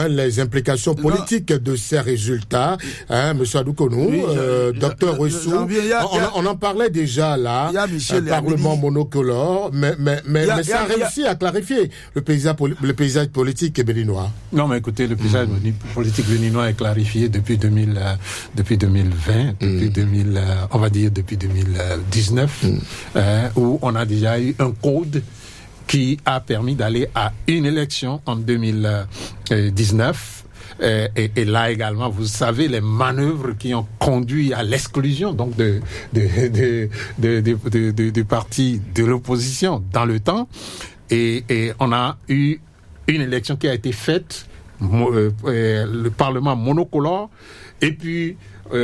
les implications politiques de ces résultats. Monsieur Adoukonou, Dr Rousseau, on en parlait déjà là. Parlement monocolore, mais ça a réussi à clarifier le paysage politique béninois. Non, mais écoutez, le paysage politique béninois est clarifié depuis 2020, on va dire depuis 2019, où on a déjà eu un code qui a permis d'aller à une élection en 2019. Et là également, vous savez, les manœuvres qui ont conduit à l'exclusion donc de partis de l'opposition dans le temps. Et on a eu une élection qui a été faite, le Parlement monocolore, et puis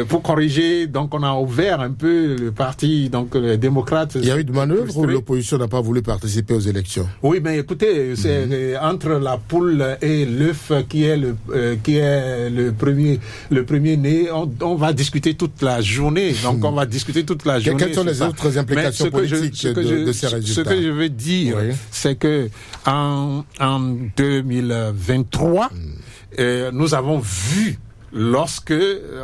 pour corriger, donc on a ouvert un peu le parti, donc les démocrates. Il y a eu de manœuvres ou l'opposition n'a pas voulu participer aux élections? Oui, mais écoutez, c'est entre la poule et l'œuf qui est le premier né. On va discuter toute la journée. Donc on va discuter toute la journée. Quelles sont les autres implications politiques de ces résultats? Ce que je veux dire, c'est que en 2023, nous avons vu lorsque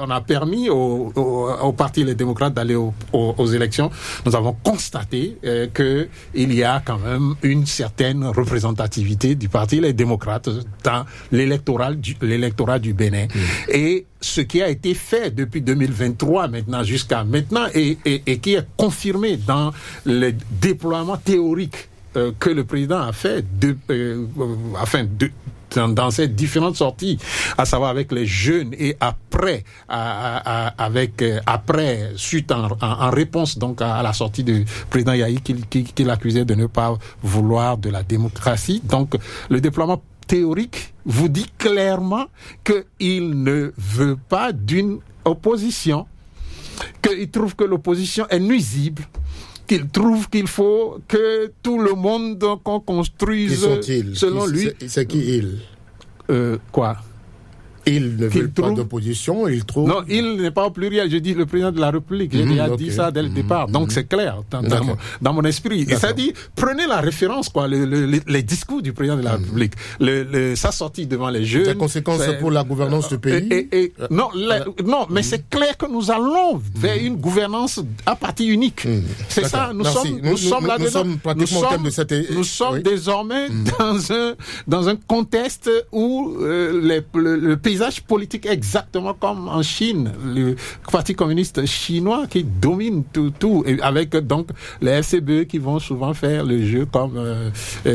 on a permis au parti Les Démocrates d'aller aux élections, nous avons constaté que il y a quand même une certaine représentativité du parti Les Démocrates dans l'électorat du Bénin. Et ce qui a été fait depuis 2023 maintenant jusqu'à maintenant et qui est confirmé dans le déploiement théorique que le président a fait dans ces différentes sorties, à savoir avec les jeunes et après, suite en réponse donc à la sortie du président Yahi qui l'accusait de ne pas vouloir de la démocratie. Donc le déploiement théorique vous dit clairement qu'il ne veut pas d'une opposition, qu'il trouve que l'opposition est nuisible, qu'il trouve qu'il faut que tout le monde qu'on construise selon lui. C'est qui il? Quoi? Il ne veut pas d'opposition, il trouve... Non, il n'est pas au pluriel, je dis le président de la République, j'ai déjà dit ça dès le départ, donc c'est clair dans mon esprit. Et ça dit, prenez la référence, les discours du président de la République, sa sortie devant les jeunes... Les conséquences pour la gouvernance du pays Non, mais c'est clair que nous allons vers une gouvernance à parti unique. C'est ça, nous sommes là-dedans. Nous sommes désormais dans un contexte où le paysage politique exactement comme en Chine, le parti communiste chinois qui domine tout et avec donc les FCBE qui vont souvent faire le jeu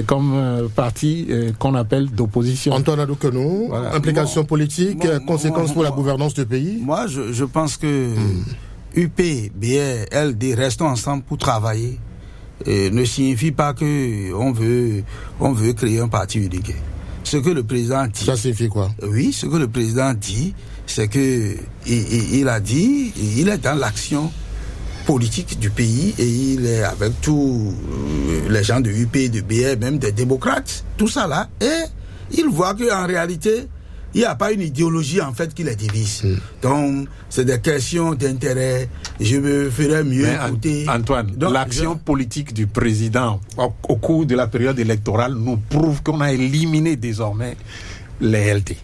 comme parti qu'on appelle d'opposition. Antoine Adoukenou, implication politique, conséquences pour la gouvernance du pays. Moi, je pense que UP, BR, LD, restons ensemble pour travailler. Ne signifie pas que on veut créer un parti unique. Ce que le président dit... Ça signifie quoi? Oui, ce que le président dit, c'est que il a dit, il est dans l'action politique du pays et il est avec tous les gens de UP, de BR, même des démocrates, tout ça là, et il voit qu'en réalité, il n'y a pas une idéologie en fait qui les divise. Donc, c'est des questions d'intérêt. Je me ferais mieux écouter. Antoine, donc, l'action politique du président au cours de la période électorale nous prouve qu'on a éliminé désormais les LD.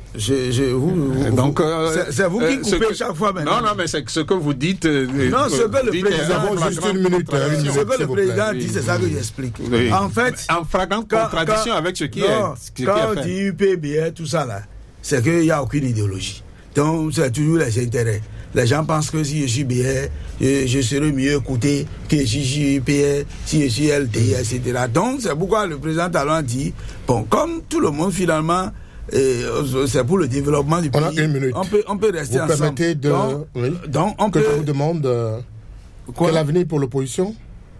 Donc, c'est vous qui coupez chaque fois maintenant. Non, mais c'est ce que vous dites. Non, ce que le président juste une minute. Ce que le président dit, c'est ça que j'explique. Oui. En fait, en flagrante contradiction avec ce qui est fait. Quand on dit UPBR, tout ça là, c'est qu'il n'y a aucune idéologie. Donc, c'est toujours les intérêts. Les gens pensent que si je suis BR, je serai mieux écouté que si je suis UPR, si je suis LD, etc. Donc, c'est pourquoi le président Talon dit, bon, comme tout le monde finalement, c'est pour le développement du pays. On a une minute. On peut rester ensemble. Vous permettez que je vous demande quel avenir pour l'opposition?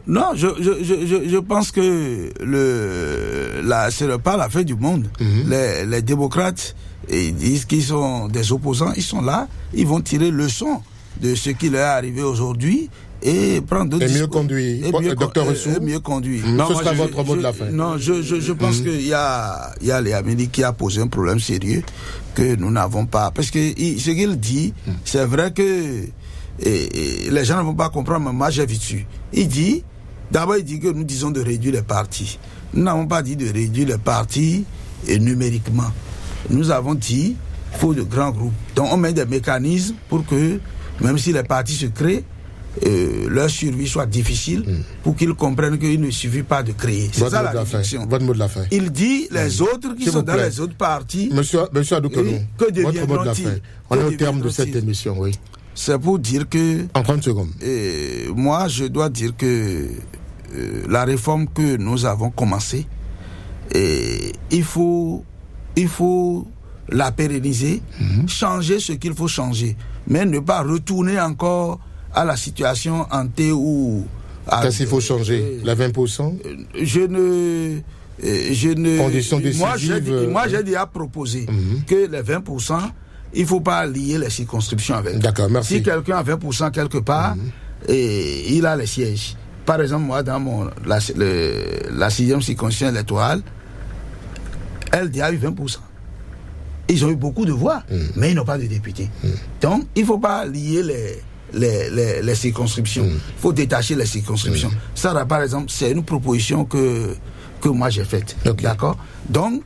Non, je pense que ce n'est pas la fin du monde. Les démocrates disent qu'ils sont des opposants, ils sont là, ils vont tirer leçon de ce qui leur est arrivé aujourd'hui et prendre d'autres mieux conduit. Docteur Ressou, mieux conduit. Ce sera votre mot de la fin. Non, je pense qu'il y a les Américains qui a posé un problème sérieux que nous n'avons pas. Parce que ce qu'il dit, c'est vrai que les gens ne vont pas comprendre, mais moi j'ai vu dessus. Il dit que nous disons de réduire les partis. Nous n'avons pas dit de réduire les partis numériquement. Nous avons dit qu'il faut de grands groupes. Donc on met des mécanismes pour que, même si les partis se créent, leur survie soit difficile, pour qu'ils comprennent qu'il ne suffit pas de créer. C'est ça la réflexion. Votre mot de la fin. Il dit les autres qui sont dans les autres partis. Monsieur Adoukenou, votre mot de la fin. On est au terme de cette émission, oui. C'est pour dire que... En 30 secondes. Moi, je dois dire que la réforme que nous avons commencée, il faut la pérenniser, changer ce qu'il faut changer, mais ne pas retourner encore à la situation hantée où... Qu'est-ce qu'il faut changer? La 20%? Je ne... Conditions décisives... Moi, j'ai déjà proposé que les 20%, il ne faut pas lier les circonscriptions avec. D'accord, merci. Si quelqu'un a 20% quelque part, et il a les sièges. Par exemple, moi, dans la 6e circonscription électorale, LD a eu 20%. Ils ont eu beaucoup de voix, mais ils n'ont pas de députés. Donc, il ne faut pas lier les circonscriptions. Il faut détacher les circonscriptions. Ça, là, par exemple, c'est une proposition que moi j'ai faite. Okay. D'accord? Donc,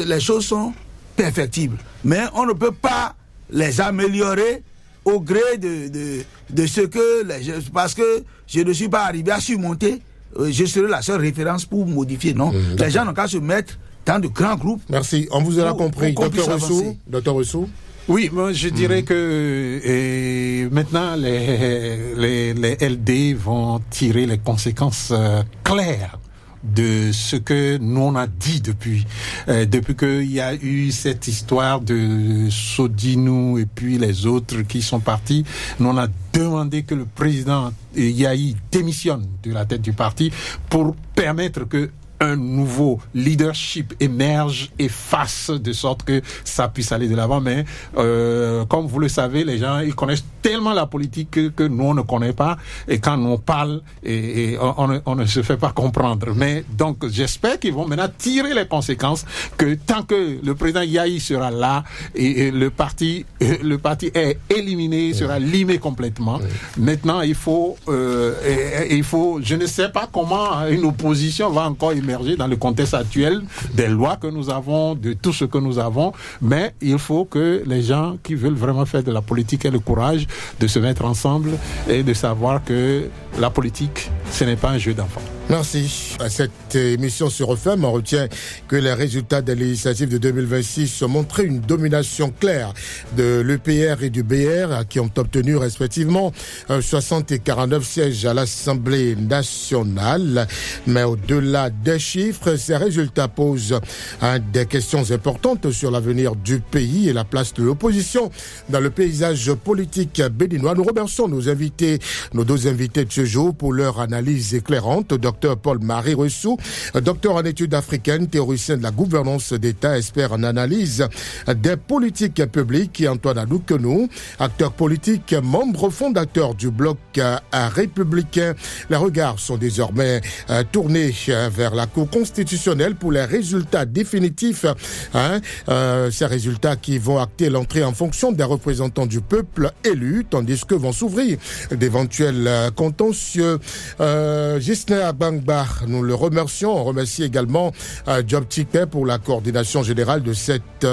les choses sont perfectibles. Mais on ne peut pas les améliorer au gré de ce que parce que je ne suis pas arrivé à surmonter, je serai la seule référence pour modifier. Non, les gens n'ont qu'à se mettre dans de grands groupes. Merci, on vous aura compris. Docteur Rousseau. Oui, moi je dirais que maintenant les LD vont tirer les conséquences claires de ce que nous on a dit depuis qu'il y a eu cette histoire de Sodinou et puis les autres qui sont partis. Nous on a demandé que le président Yahi démissionne de la tête du parti pour permettre que un nouveau leadership émerge et fasse de sorte que ça puisse aller de l'avant. Mais comme vous le savez, les gens ils connaissent tellement la politique que nous on ne connaît pas, et quand on parle on ne se fait pas comprendre. Mais donc j'espère qu'ils vont maintenant tirer les conséquences, que tant que le président Yahi sera là et le parti est éliminé, sera limé complètement. Maintenant il faut je ne sais pas comment une opposition va encore émerger dans le contexte actuel des lois que nous avons, de tout ce que nous avons, mais il faut que les gens qui veulent vraiment faire de la politique aient le courage de se mettre ensemble et de savoir que la politique, ce n'est pas un jeu d'enfant. Merci. À cette émission se referme. On retient que les résultats des législatives de 2026 ont montré une domination claire de l'EPR et du BR, qui ont obtenu respectivement 60 et 49 sièges à l'Assemblée nationale. Mais au-delà des chiffres, ces résultats posent des questions importantes sur l'avenir du pays et la place de l'opposition dans le paysage politique béninois. Nous remercions nos deux invités de ce jour pour leur analyse éclairante. Docteur Paul-Marie Ressou, docteur en études africaines, théoricien de la gouvernance d'État, expert en analyse des politiques publiques, et Antoine Adoukenou, acteur politique, membre fondateur du bloc républicain. Les regards sont désormais tournés vers la Cour constitutionnelle pour les résultats définitifs. Ces résultats qui vont acter l'entrée en fonction des représentants du peuple élus, tandis que vont s'ouvrir d'éventuels contentieux. Gisner Bangba, nous le remercions. On remercie également Job Tikpe pour la coordination générale de cette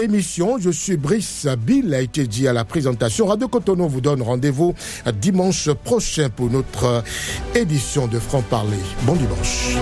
émission. Je suis Brice Bill, a été dit à la présentation. Radio Cotonou vous donne rendez-vous dimanche prochain pour notre édition de Franc Parler. Bon dimanche.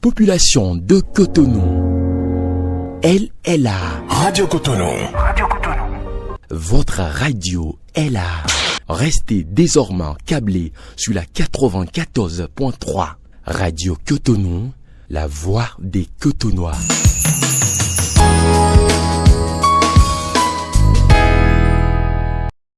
Population de Cotonou, elle est là. Radio Cotonou. Votre radio est là. Restez désormais câblés sur la 94.3. Radio Cotonou, la voix des Cotonois.